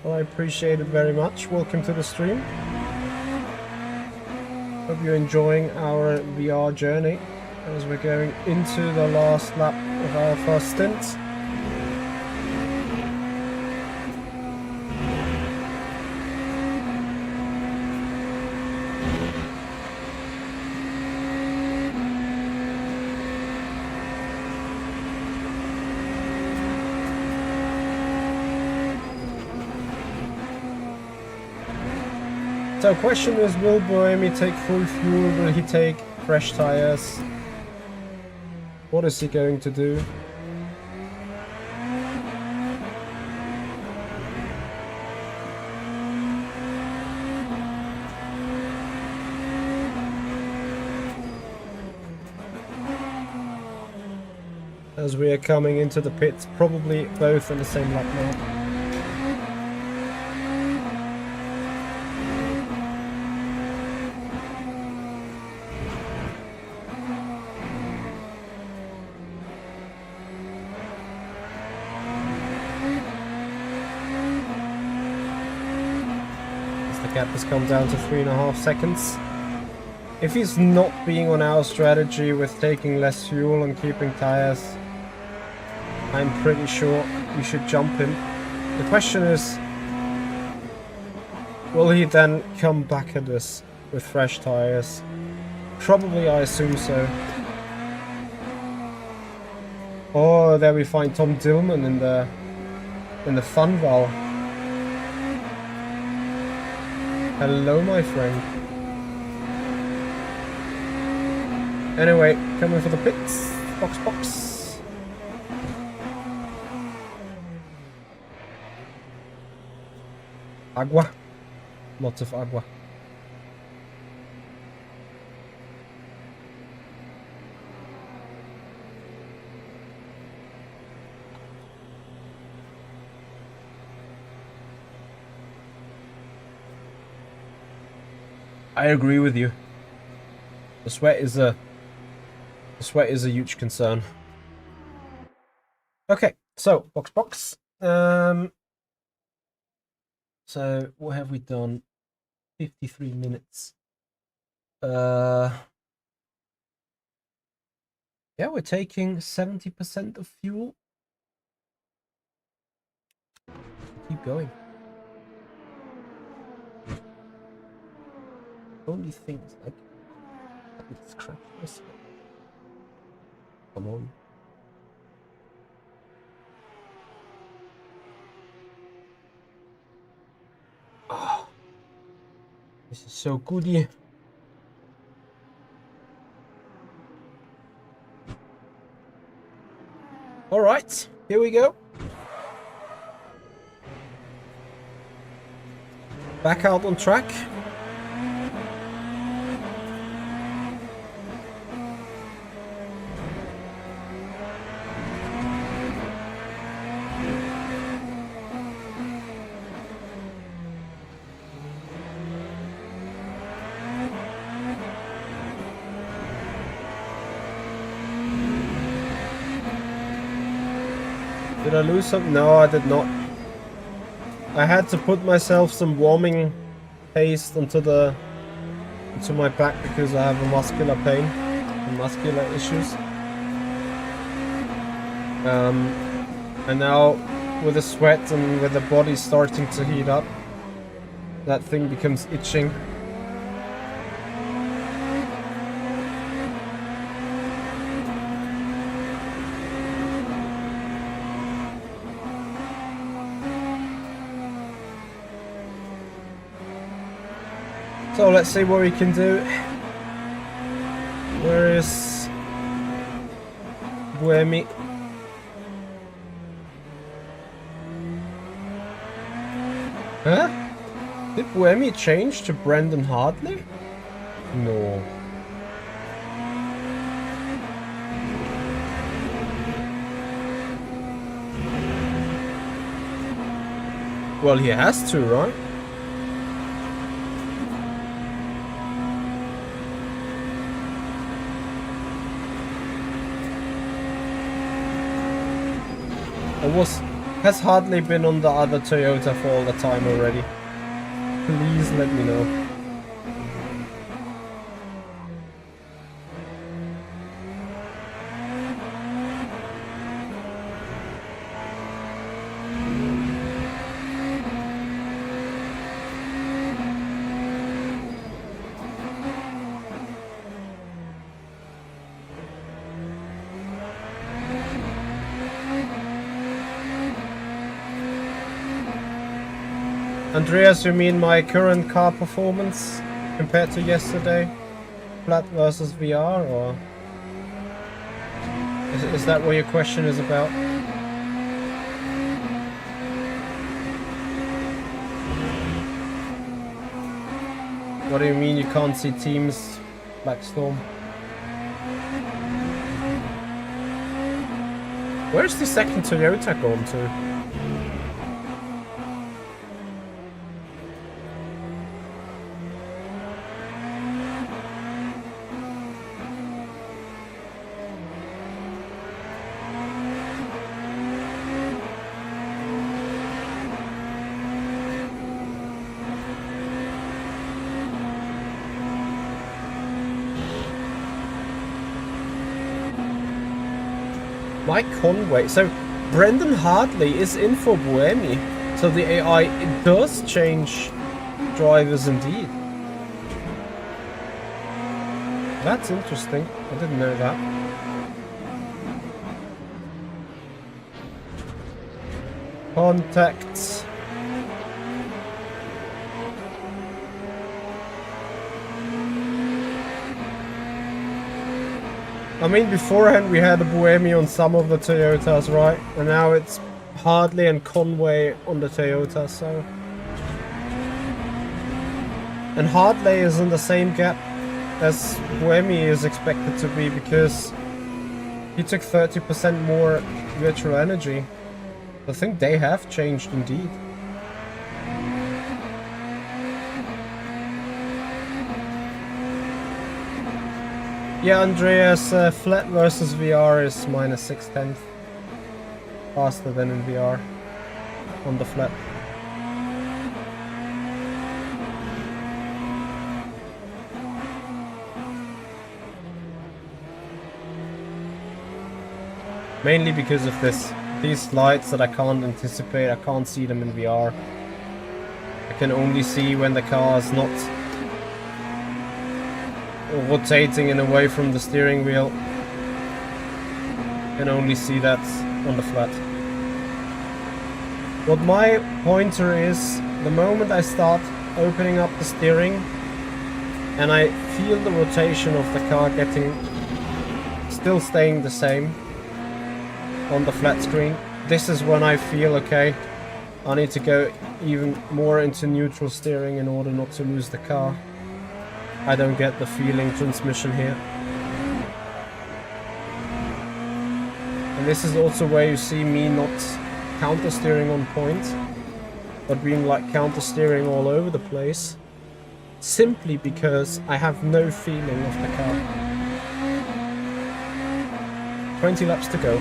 Well, I appreciate it very much. Welcome to the stream. Hope you're enjoying our VR journey as we're going into the last lap of our first stint. So question is, will Boemi take full fuel? Will he take fresh tires? What is he going to do? As we are coming into the pits, probably both on the same lap now. Gap has come down to 3.5 seconds. If he's not being on our strategy with taking less fuel and keeping tires, I'm pretty sure we should jump him. The question is, will he then come back at us with fresh tires? Probably, I assume so. Oh, there we find Tom Dillman in the fun valve. Hello, my friend. Anyway, coming for the pits. Box. Agua. Lots of agua. I agree with you. The sweat is a huge concern. Okay, so box. So what have we done? 53 minutes. Yeah, we're taking 70% of fuel. Keep going. Only things like it's crap. Come on. Oh, this is so goody. All right, here we go. Back out on track. Did I lose some? No, I did not. I had to put myself some warming paste onto my back because I have a muscular pain and muscular issues. And now with the sweat and with the body starting to heat up, that thing becomes itching. So let's see what we can do. Where is Buemi? Huh? Did Buemi change to Brendan Hartley? No. Well, he has to, right? Has Hartley been on the other Toyota for all the time already? Please let me know. Andreas, you mean my current car performance compared to yesterday? Flat versus VR, or is that what your question is about? What do you mean you can't see teams, Blackstorm? Where's the second Toyota gone to? Mike Conway. So Brendan Hartley is in for Buemi. So the AI does change drivers indeed. That's interesting. I didn't know that. Contacts. I mean, beforehand we had a Buemi on some of the Toyotas, right? And now it's Hartley and Conway on the Toyota, so... And Hartley is in the same gap as Buemi is expected to be, because he took 30% more virtual energy. I think they have changed indeed. Yeah, Andreas, flat versus VR is -6/10. Faster than in VR on the flat. Mainly because of these lights that I can't anticipate. I can't see them in VR. I can only see when the car is not rotating and away from the steering wheel. Can only see that on the flat. What my pointer is, the moment I start opening up the steering and I feel the rotation of the car still staying the same on the flat screen, this is when I feel okay, I need to go even more into neutral steering in order not to lose the car. I don't get the feeling transmission here. And this is also where you see me not counter steering on point, but being like counter steering all over the place, simply because I have no feeling of the car. 20 laps to go.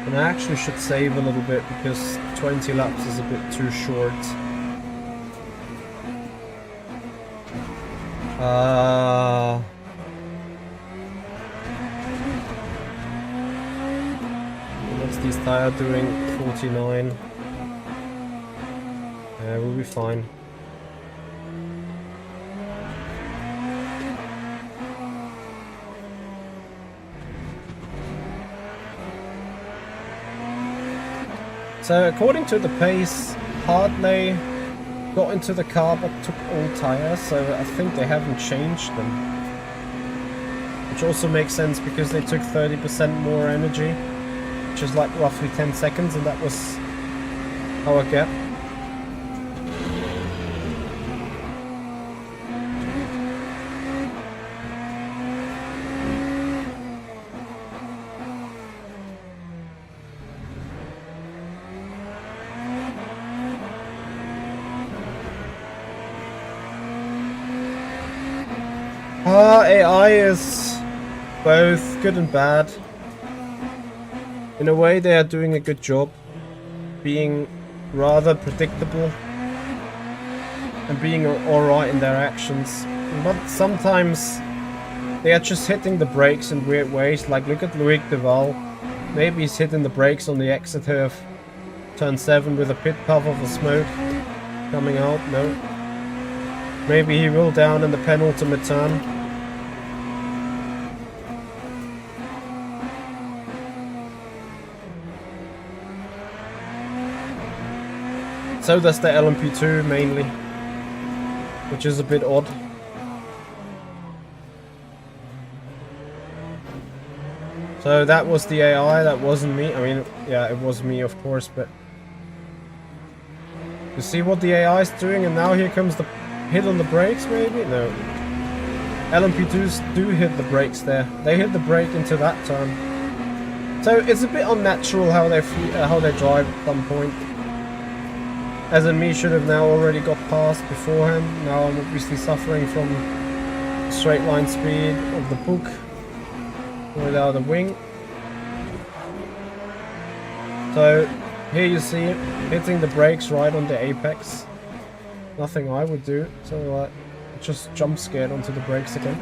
And I actually should save a little bit, because 20 laps is a bit too short. What's this tire doing? 49. Yeah, we'll be fine. So according to the pace, Hartley got into the car but took all tires, so I think they haven't changed them. Which also makes sense because they took 30% more energy, which is like roughly 10 seconds, and that was our gap. AI is both good and bad. In a way, they are doing a good job, being rather predictable and being alright in their actions. But sometimes they are just hitting the brakes in weird ways. Like, look at Loic Duval. Maybe he's hitting the brakes on the exit here of turn 7 with a pit puff of a smoke coming out. No. Maybe he will down in the penultimate turn. So does the LMP2 mainly, which is a bit odd. So that was the AI, that wasn't me. I mean, yeah, it was me, of course, but you see what the AI is doing, and now here comes the hit on the brakes, maybe? No. LMP2s do hit the brakes there. They hit the brake into that turn. So it's a bit unnatural how they drive at some point. As in, me should have now already got past beforehand. Now I'm obviously suffering from straight line speed of the Puck without a wing. So here you see it hitting the brakes right on the apex. Nothing I would do, so just jump scared onto the brakes again.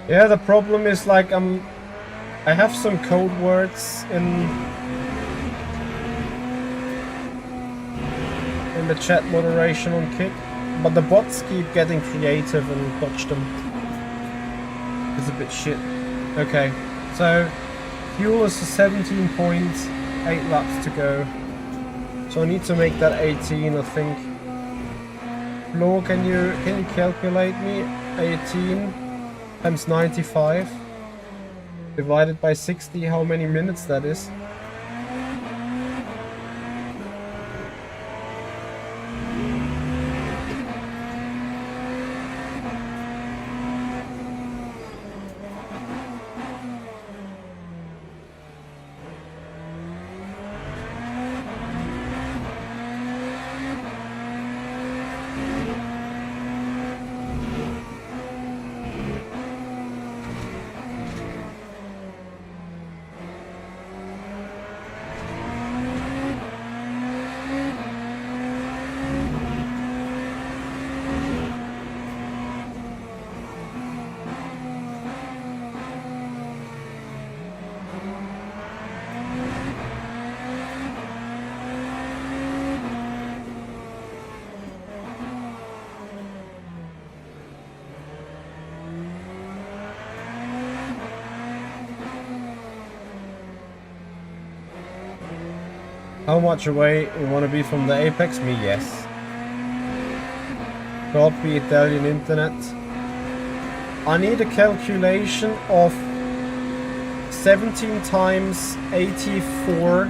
Yeah, the problem is like I have some code words in the chat moderation on Kick, but the bots keep getting creative and dodge them. It's a bit shit. Okay, so fuel is 17.8 laps to go, so I need to make that 18, I think. Flo, can you calculate me 18 times 95 divided by 60, how many minutes that is? How much away you want to be from the apex? Me, yes. Copy Italian internet. I need a calculation of 17 times 84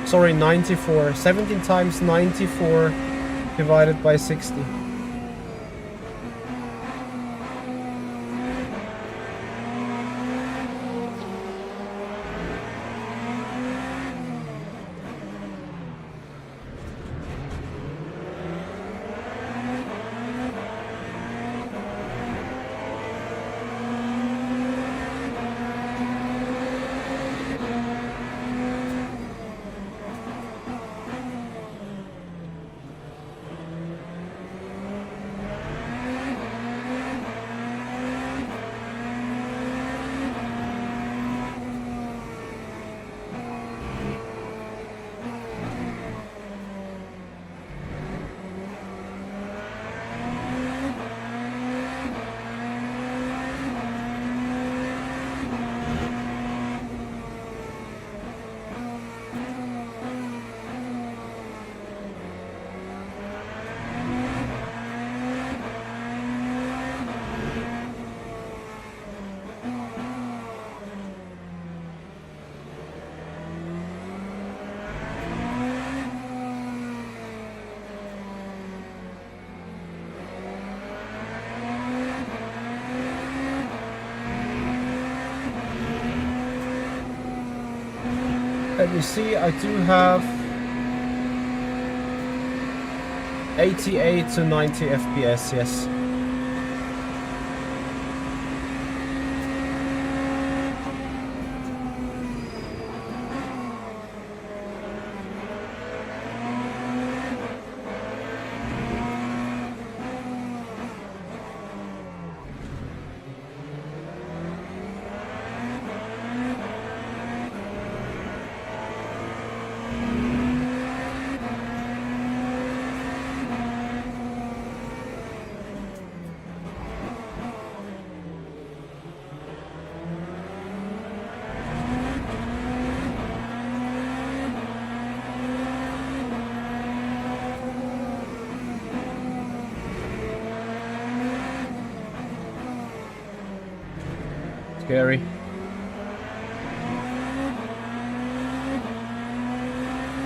Sorry, 94. 17 times 94 divided by 60. Let me see, I do have 88 to 90 FPS, yes. Scary.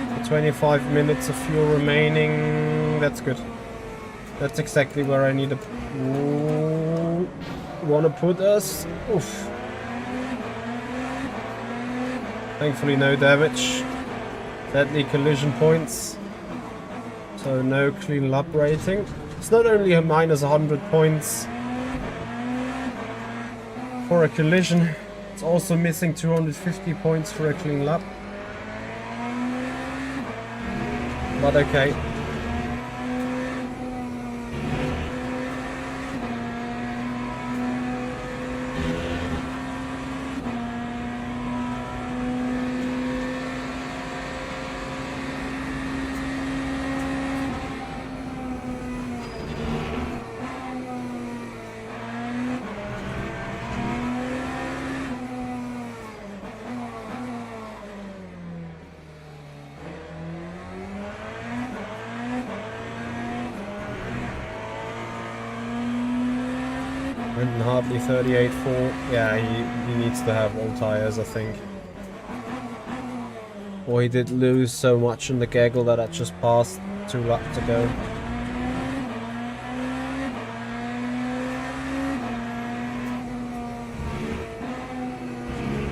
For 25 minutes of fuel remaining. That's good. That's exactly where I need to want to put us. Oof. Thankfully no damage. Deadly collision points. So no clean lap rating. It's not only a minus 100 points for a collision, it's also missing 250 points for a clean lap. But okay. And hardly 38.4. Yeah, he needs to have all tires, I think. Or he did lose so much in the gaggle that I just passed 2 laps ago.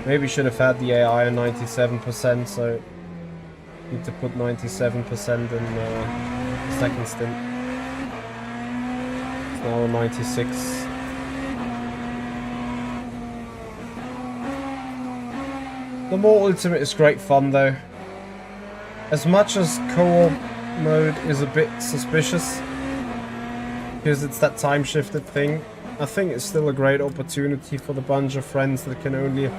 Maybe should have had the AI on 97%, so need to put 97% in the second stint. It's now on 96. The More Ultimate is great fun though. As much as co-op mode is a bit suspicious, because it's that time shifted thing, I think it's still a great opportunity for the bunch of friends that can only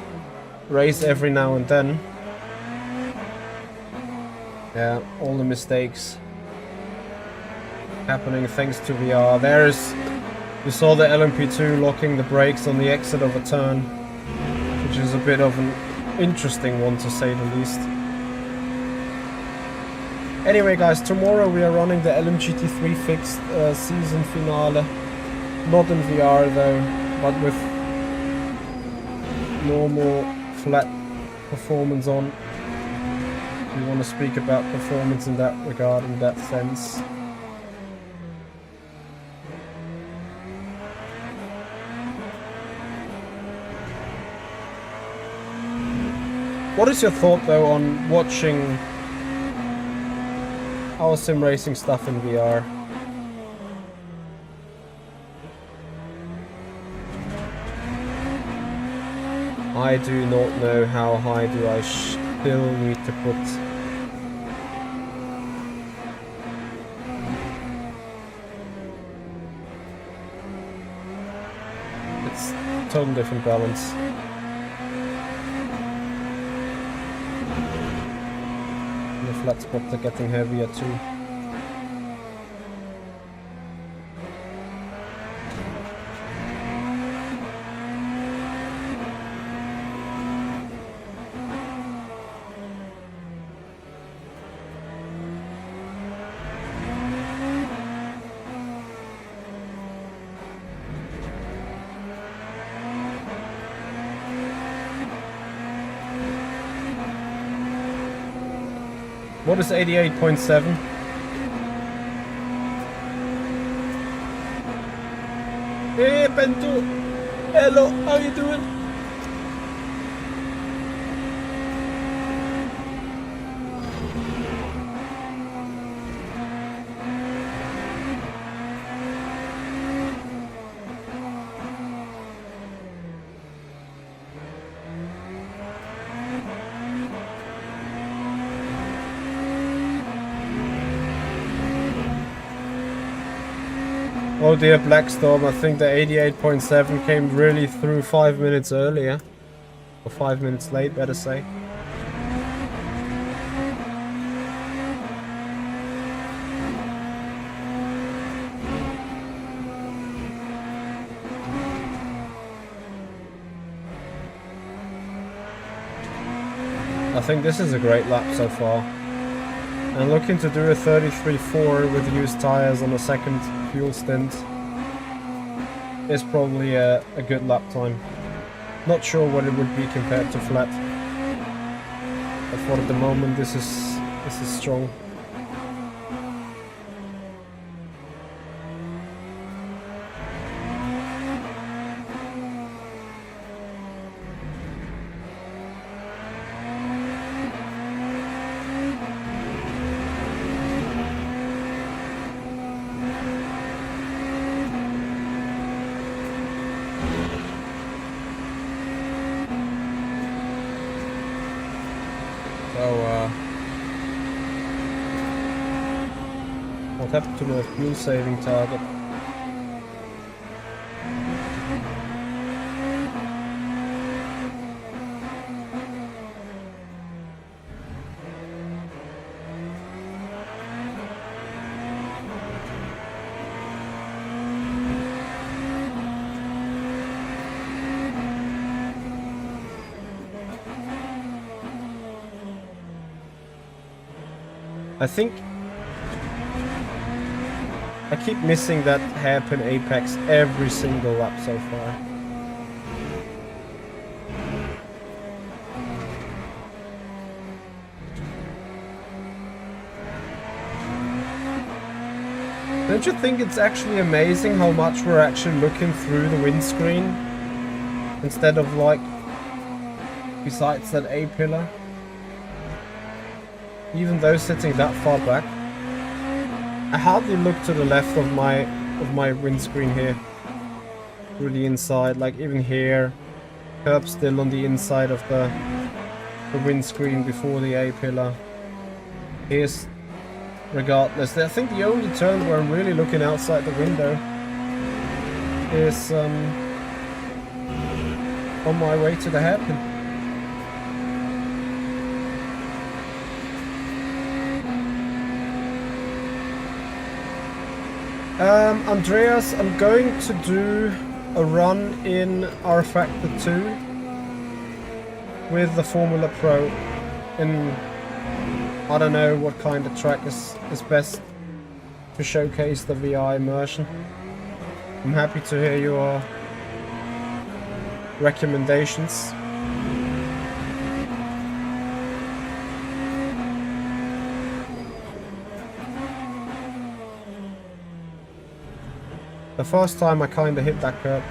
race every now and then. Yeah, all the mistakes happening thanks to VR. You saw the LMP2 locking the brakes on the exit of a turn, which is a bit of an interesting one to say the least. Anyway guys, tomorrow we are running the LMGT3 fixed season finale. Not in VR though, but with normal flat performance on. Do you want to speak about performance in that regard, in that sense? What is your thought though on watching our sim racing stuff in VR? I do not know how high do I still need to put. It's totally different balance. And the flat spots are getting heavier too. What is 88.7? Hey Bento! Hello, how you doing? Oh dear, Blackstorm, I think the 88.7 came really through 5 minutes earlier. Or 5 minutes late, better say. I think this is a great lap so far. And looking to do a 33.4 with used tyres on a second fuel stint is probably a good lap time. Not sure what it would be compared to flat, but for the moment this is strong. What happened to my fuel saving target? I think I keep missing that hairpin apex every single lap so far. Don't you think it's actually amazing how much we're actually looking through the windscreen instead of like besides that A-pillar? Even though sitting that far back, I hardly look to the left of my windscreen here. Through the inside, like even here, curb still on the inside of the windscreen before the A-pillar. Here's regardless. I think the only turn where I'm really looking outside the window is on my way to the hairpin. Andreas, I'm going to do a run in R-Factor 2 with the Formula Pro in, I don't know what kind of track is best to showcase the VR immersion. I'm happy to hear your recommendations. The first time I kind of hit that curb.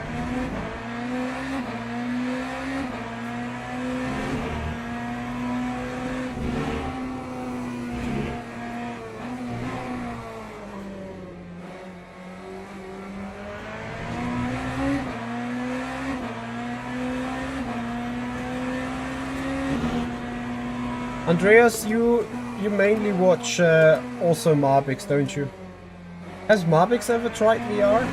Andreas, you mainly watch also Marbix, don't you? Has Marbix ever tried VR?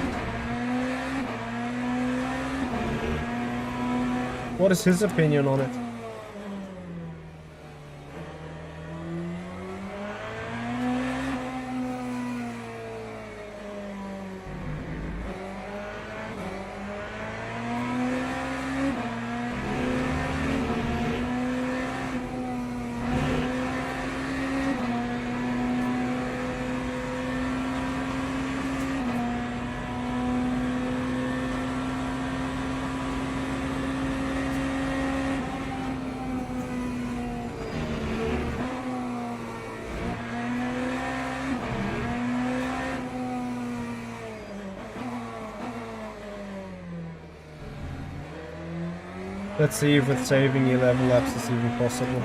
What is his opinion on it? Let's see if with saving 11 laps is even possible.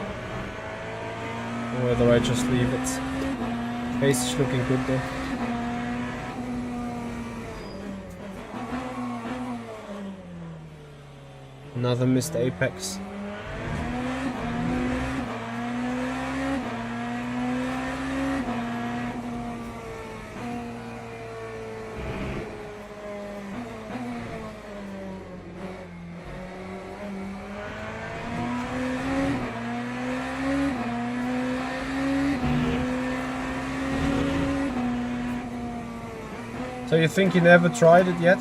Or whether I just leave it. Pace is looking good though. Another missed apex. So you think you never tried it yet?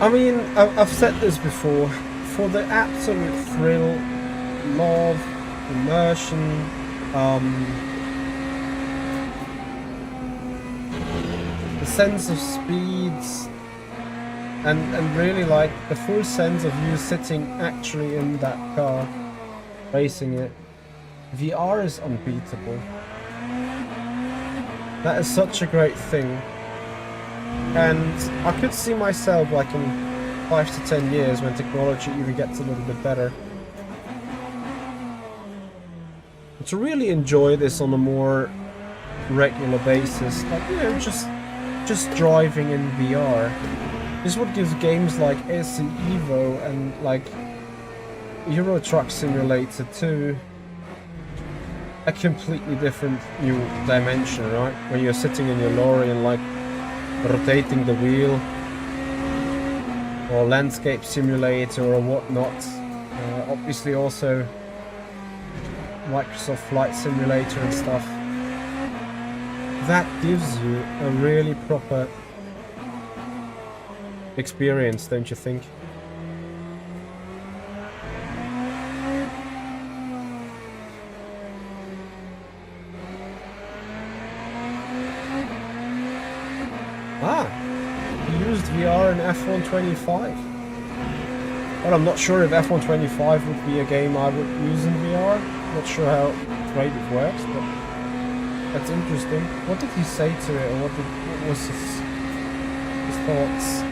I mean, I've said this before, for the absolute thrill, love, immersion, the sense of speeds, and really like the full sense of you sitting actually in that car, racing it, VR is unbeatable. That is such a great thing. And I could see myself like in 5 to 10 years when technology even gets a little bit better, to really enjoy this on a more regular basis, like, you know, just driving in VR. This would give games like SC Evo and like Euro Truck Simulator 2 a completely different new dimension, right? When you're sitting in your lorry and like rotating the wheel, or landscape simulator or whatnot. Obviously also Microsoft Flight Simulator and stuff. That gives you a really proper experience, don't you think? Used VR in F125. Well, I'm not sure if F125 would be a game I would use in VR. Not sure how great it works, but that's interesting. What did he say to it, or what was his thoughts?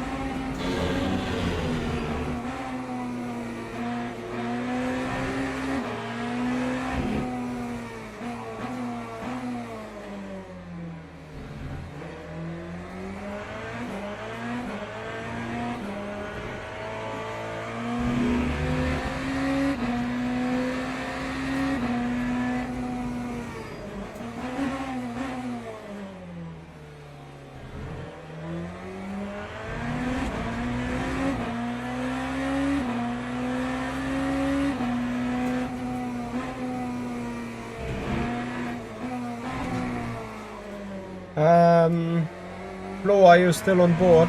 Flo, are you still on board?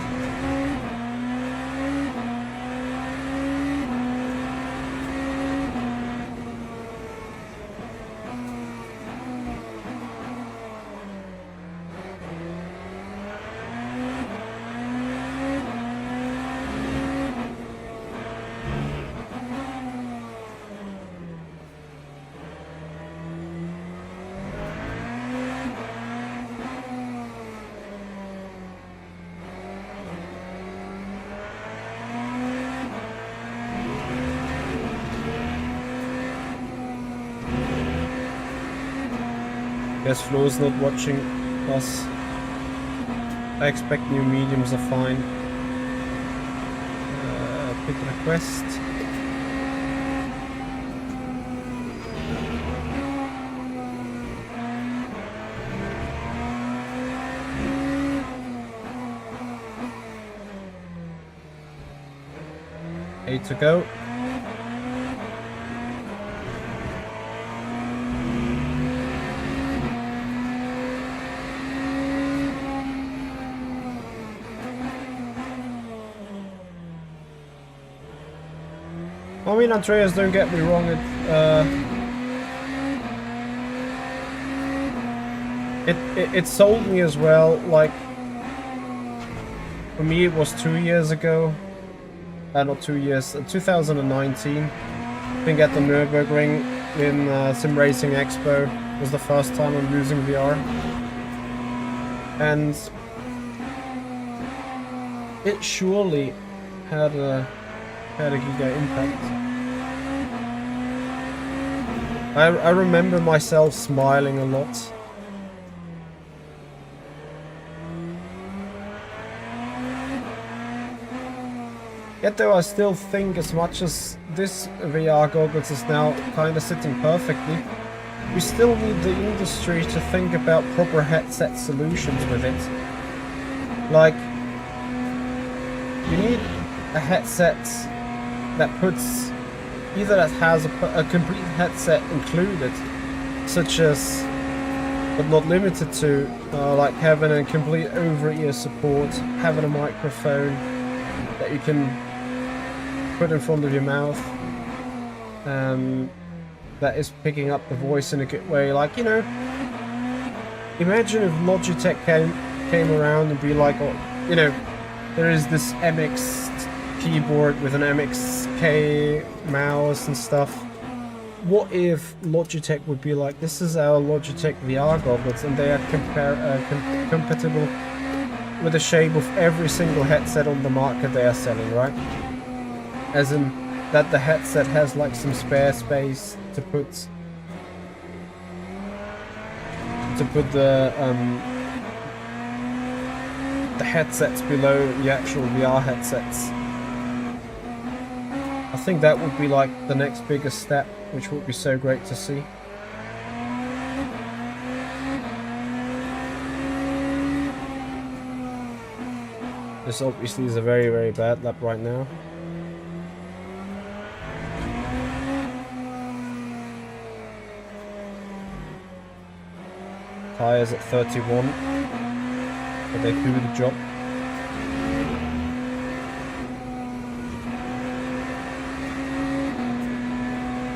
Guess Flo's not watching us. I expect new mediums are fine. Pit request. Eight to go. I mean, Andreas, don't get me wrong, it sold me as well. Like, for me it was 2 years ago, not 2 years, 2019. I think at the Nürburgring in SimRacing Expo was the first time I'm using VR, and it surely had a giga impact. I remember myself smiling a lot. Yet though I still think, as much as this VR goggles is now kind of sitting perfectly, we still need the industry to think about proper headset solutions with it. Like, you need a headset that puts, either that has a complete headset included, such as, but not limited to, like having a complete over-ear support, having a microphone that you can put in front of your mouth, that is picking up the voice in a good way. Like, you know, imagine if Logitech came around and be like, oh, you know, there is this MX keyboard with an MXK mouse and stuff. What if Logitech would be like, this is our Logitech VR goggles, and they are compatible with the shape of every single headset on the market they are selling, right? As in that the headset has like some spare space to put the headsets below the actual VR headsets. I think that would be like the next biggest step, which would be so great to see. This obviously is a very, very bad lap right now. Tires at 31, but they do the job.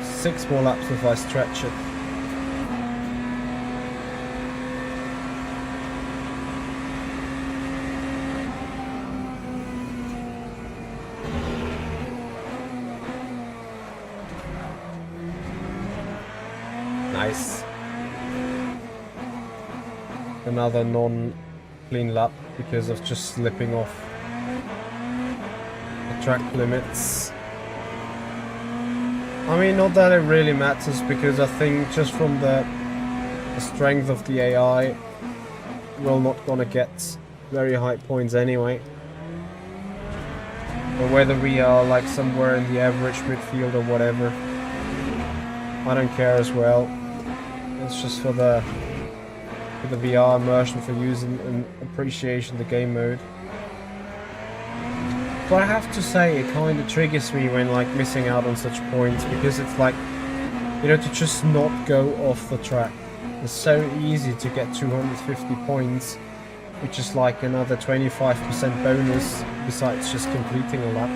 Six more laps if I stretch it. Nice. Another non-clean lap because of just slipping off the track limits. I mean, not that it really matters, because I think just from the strength of the AI, we're not gonna get very high points anyway. But whether we are like somewhere in the average midfield or whatever, I don't care as well. It's just for the VR immersion, for using and appreciation of the game mode. But I have to say, it kind of triggers me when like missing out on such points, because it's like, you know, to just not go off the track. It's so easy to get 250 points, which is like another 25% bonus besides just completing a lap.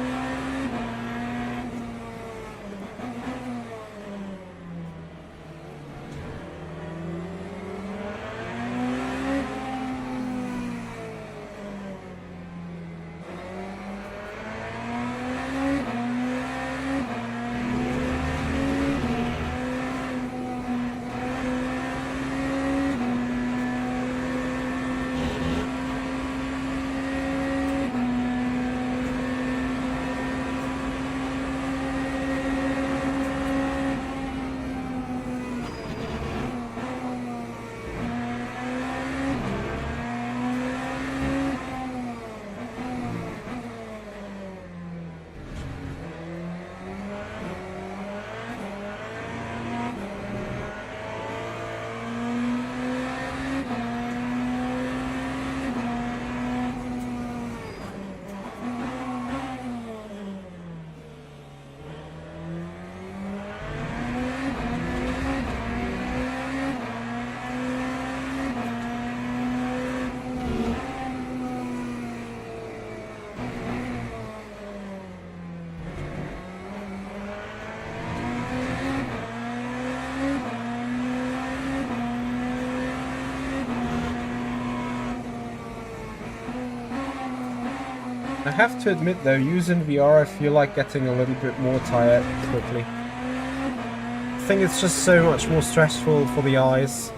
I have to admit though, using VR I feel like getting a little bit more tired quickly. I think it's just so much more stressful for the eyes.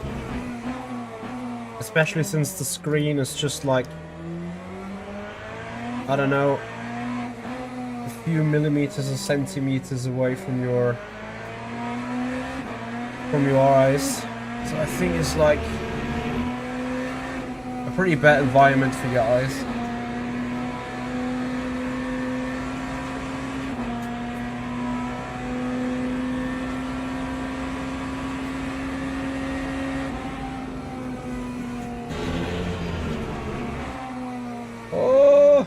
Especially since the screen is just like, I don't know, a few millimeters or centimeters away from your eyes. So I think it's like a pretty bad environment for your eyes. Oh!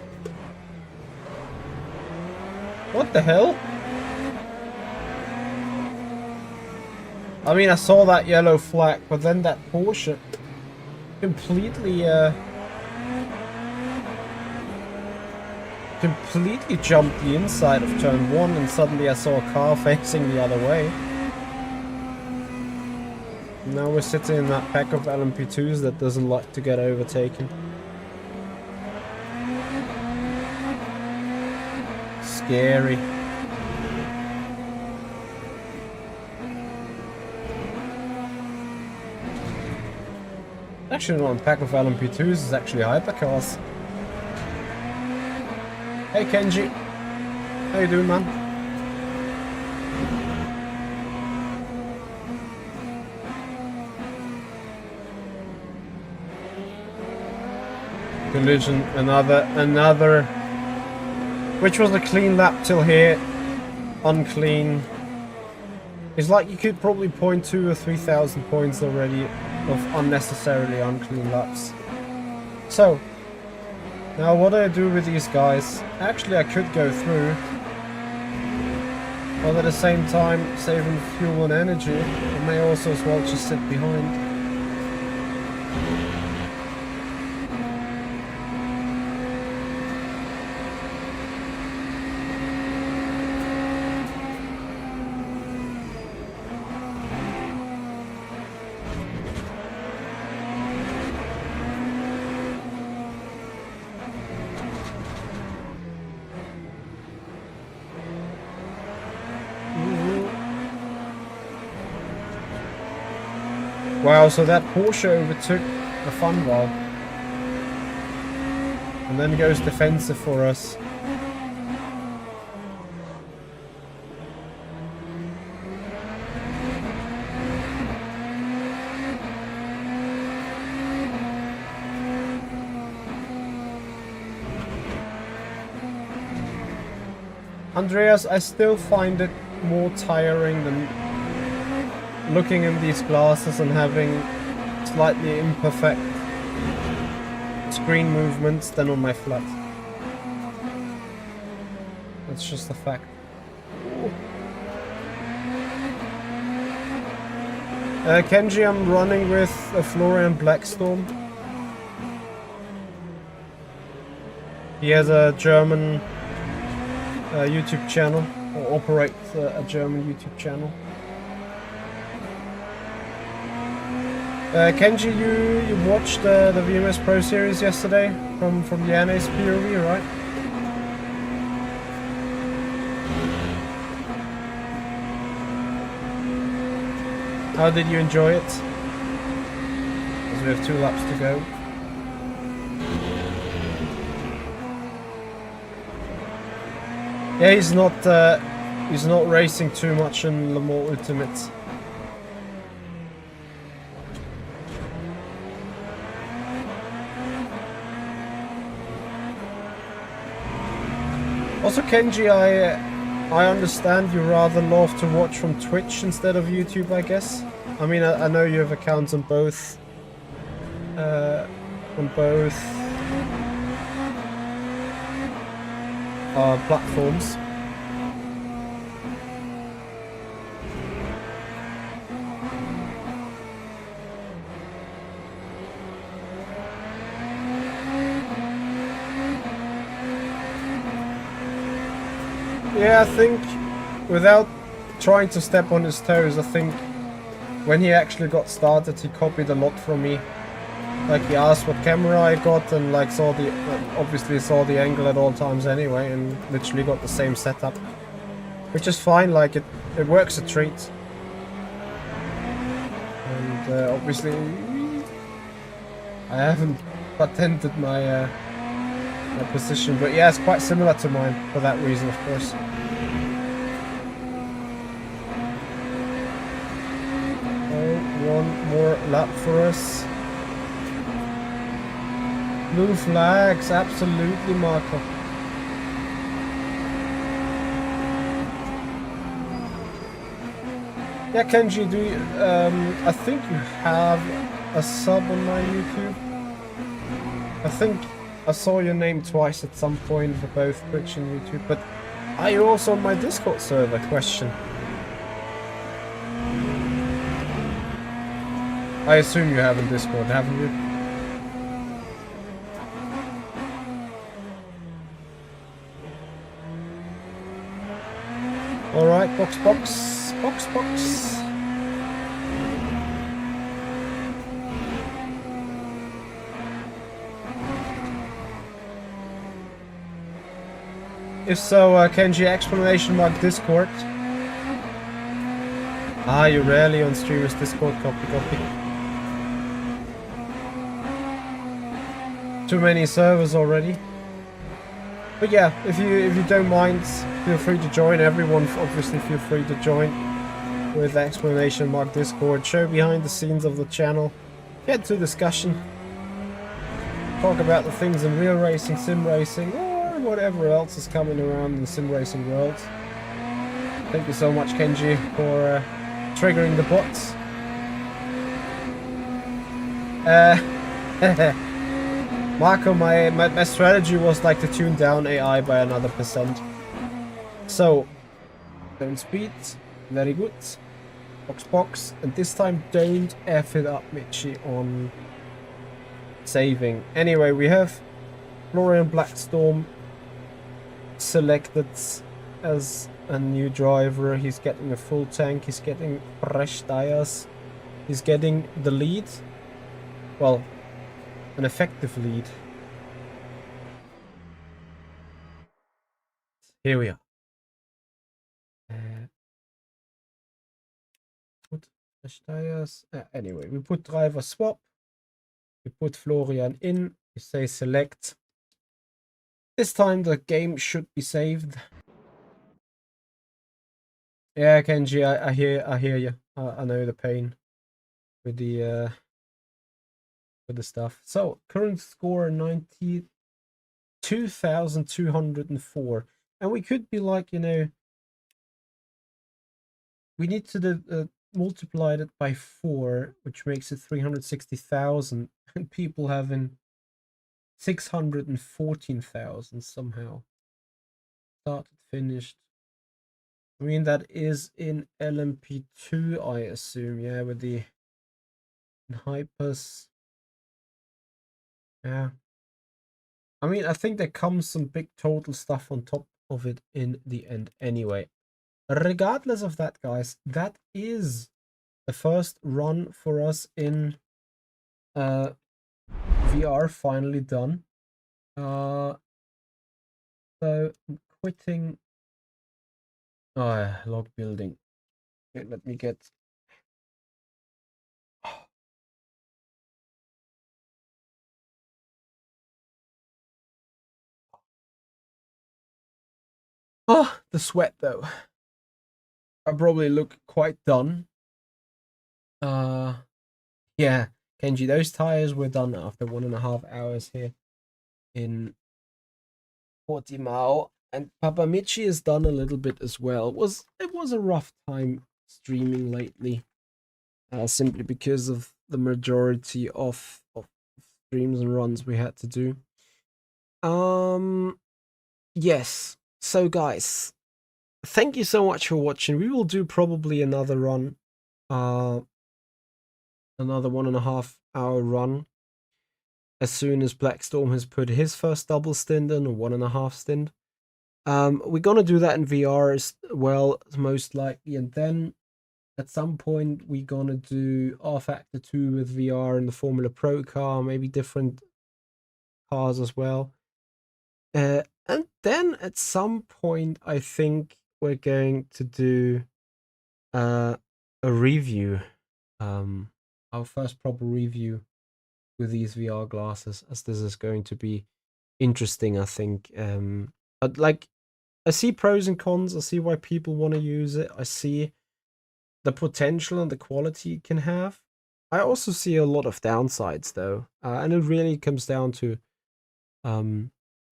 What the hell? I mean, I saw that yellow flag, but then that Porsche completely jumped the inside of turn 1, and suddenly I saw a car facing the other way. Now we're sitting in that pack of LMP2s that doesn't like to get overtaken. Scary. Actually, not a pack of LMP2s, is actually hypercars. Hey Kenji, how you doing, man? Collision, another, which was a clean lap till here, unclean. It's like you could probably point 2,000 or 3,000 points already of unnecessarily unclean laps. So, now what do I do with these guys? Actually, I could go through, but at the same time saving fuel and energy. I may also as well just sit behind. Wow, so that Porsche overtook the fun valve. And then goes defensive for us. Andreas, I still find it more tiring than looking in these glasses and having slightly imperfect screen movements than on my flat. That's just a fact. Kenji, I'm running with a Florian Blackstorm. He has a German YouTube channel, or operates a German YouTube channel. Kenji, you watched the VMS Pro Series yesterday from Yanni's POV, right? How did you enjoy it? Because we have 2 laps to go. Yeah, he's not racing too much in Le Mans Ultimate. Also, Kenji, I understand you rather love to watch from Twitch instead of YouTube, I guess. I mean, I know you have accounts on both platforms. Yeah, I think, without trying to step on his toes, I think when he actually got started, he copied a lot from me. Like he asked what camera I got, and like obviously saw the angle at all times anyway, and literally got the same setup, which is fine. Like it works a treat. And obviously I haven't patented my my position, but yeah, it's quite similar to mine for that reason, of course. Oh, one more lap for us. Blue flags, absolutely, Marco. Yeah, Kenji, do you, I think you have a sub on my YouTube. I think I saw your name twice at some point for both Twitch and YouTube, but are you also on my Discord server? Question. I assume you have in Discord, haven't you? Alright, box. If so, Kenji, exclamation mark Discord. Ah, you're rarely on streamers Discord, copy. Too many servers already. But yeah, if you don't mind, feel free to join. Everyone, obviously, feel free to join with exclamation mark Discord. Show behind the scenes of the channel. Get to discussion. Talk about the things in real racing, sim racing, or whatever else is coming around in the sim racing world. Thank you so much, Kenji, for triggering the bots. Marco, my strategy was like to tune down AI by another %. So, don't speed, very good. Box, and this time don't F it up, Mitchie, on saving. Anyway, we have Florian Blackstorm selected as a new driver. He's getting a full tank, he's getting fresh tires, he's getting the lead. Well, an effective lead. Here we are. Put fresh tires. Anyway, we put driver swap. We put Florian in. We say select. This time the game should be saved. Yeah, Kenji, I hear you. I know the pain with the stuff. So current score 92,204, and we could be like, you know, we need to multiply it by 4, which makes it 360,000, and people having 614,000 somehow. Started, finished. I mean, that is in LMP2, I assume, yeah, with the Hypers. Yeah. I mean, I think there comes some big total stuff on top of it in the end anyway. Regardless of that, guys, that is the first run for us in VR, finally done. So I'm quitting log building. Okay, let me get the sweat though. I probably look quite done. Yeah, Kenji, those tires were done after 1.5 hours here in Portimao, and Papa Michi has done a little bit as well. It was a rough time streaming lately, simply because of the majority of streams and runs we had to do. Yes. So guys, thank you so much for watching. We will do probably another run, another 1.5 hour run, as soon as Blackstorm has put his first double stint in, or 1.5 stint. We're gonna do that in VR as well, most likely, and then At some point, we're gonna do R-Factor 2 with VR in the Formula Pro car, maybe different cars as well. And then at some point, I think we're going to do a review, our first proper review with these VR glasses, as this is going to be interesting, I think. But like, I see pros and cons. I see why people want to use it. I see the potential and the quality it can have. I also see a lot of downsides, though, and it really comes down to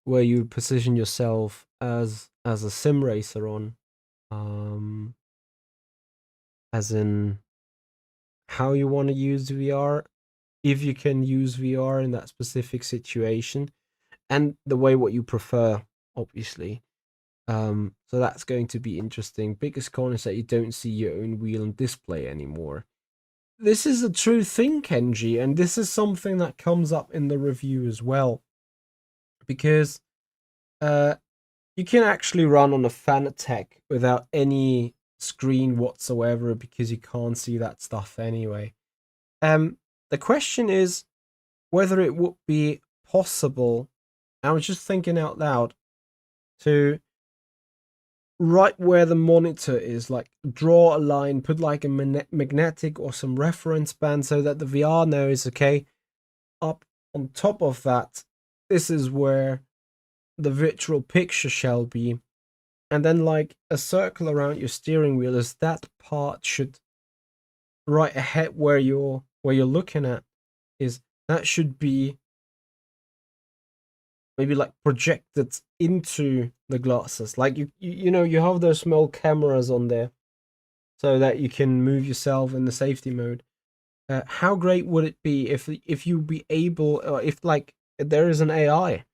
where you position yourself as a sim racer on, as in how you want to use VR, if you can use VR in that specific situation, and the way what you prefer, obviously. So that's going to be interesting. Biggest con is that you don't see your own wheel and display anymore. This is a true thing, Kenji, and this is something that comes up in the review as well. Because you can actually run on a Fanatec without any screen whatsoever because you can't see that stuff anyway. The question is whether it would be possible, I was just thinking out loud, to right where the monitor is, like draw a line, put like a magnetic or some reference band so that the VR knows, okay, up on top of that, this is where the virtual picture shall be. And then like a circle around your steering wheel is that part should right ahead where you're looking at, is that should be maybe like projected into the glasses. Like you know, you have those small cameras on there so that you can move yourself in the safety mode. How great would it be if you be able, or if like there is an AI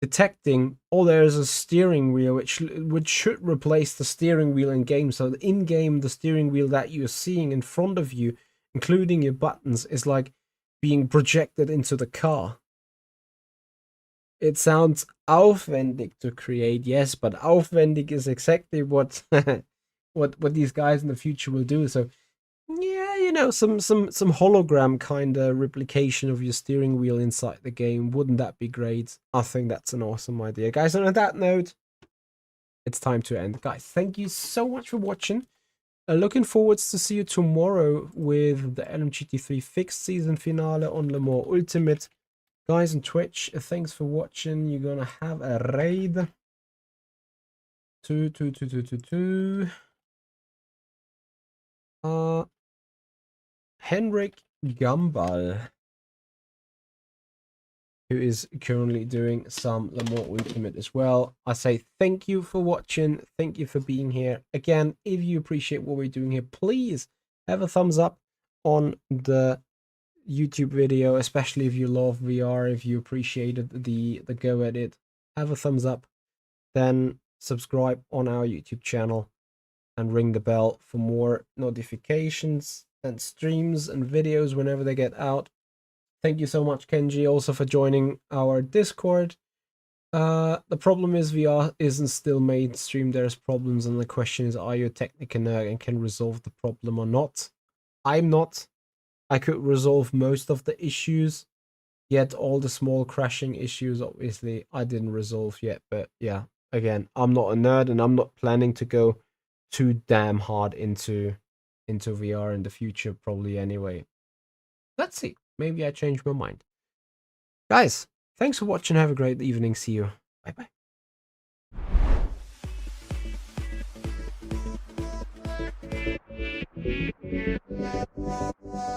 detecting, oh, there is a steering wheel which should replace the steering wheel in game. So in game, the steering wheel that you're seeing in front of you, including your buttons, is like being projected into the car. It sounds aufwendig to create, yes, but aufwendig is exactly what what these guys in the future will do. So yeah, you know, some hologram kind of replication of your steering wheel inside the game. Wouldn't that be great? I think that's an awesome idea, guys. And on that note, it's time to end. Guys, thank you so much for watching. Looking forward to see you tomorrow with the LMGT3 fixed season finale on Le Mans Ultimate. Guys on Twitch, thanks for watching. You're gonna have a raid. Henrik Gambal, who is currently doing some Le Mans Ultimate as well. I say thank you for watching. Thank you for being here. Again, if you appreciate what we're doing here, please have a thumbs up on the YouTube video, especially if you love VR, if you appreciated the go at it. Have a thumbs up. Then subscribe on our YouTube channel and ring the bell for more notifications and streams and videos whenever they get out. Thank you so much, Kenji, also for joining our Discord. The problem is VR isn't still mainstream. There's problems, and the question is, are you a technical nerd and can resolve the problem or not? I'm not. I could resolve most of the issues, yet all the small crashing issues, obviously, I didn't resolve yet. But yeah, again, I'm not a nerd, and I'm not planning to go too damn hard into VR in the future, probably anyway. Let's see. Maybe I change my mind. Guys, thanks for watching. Have a great evening. See you. Bye bye.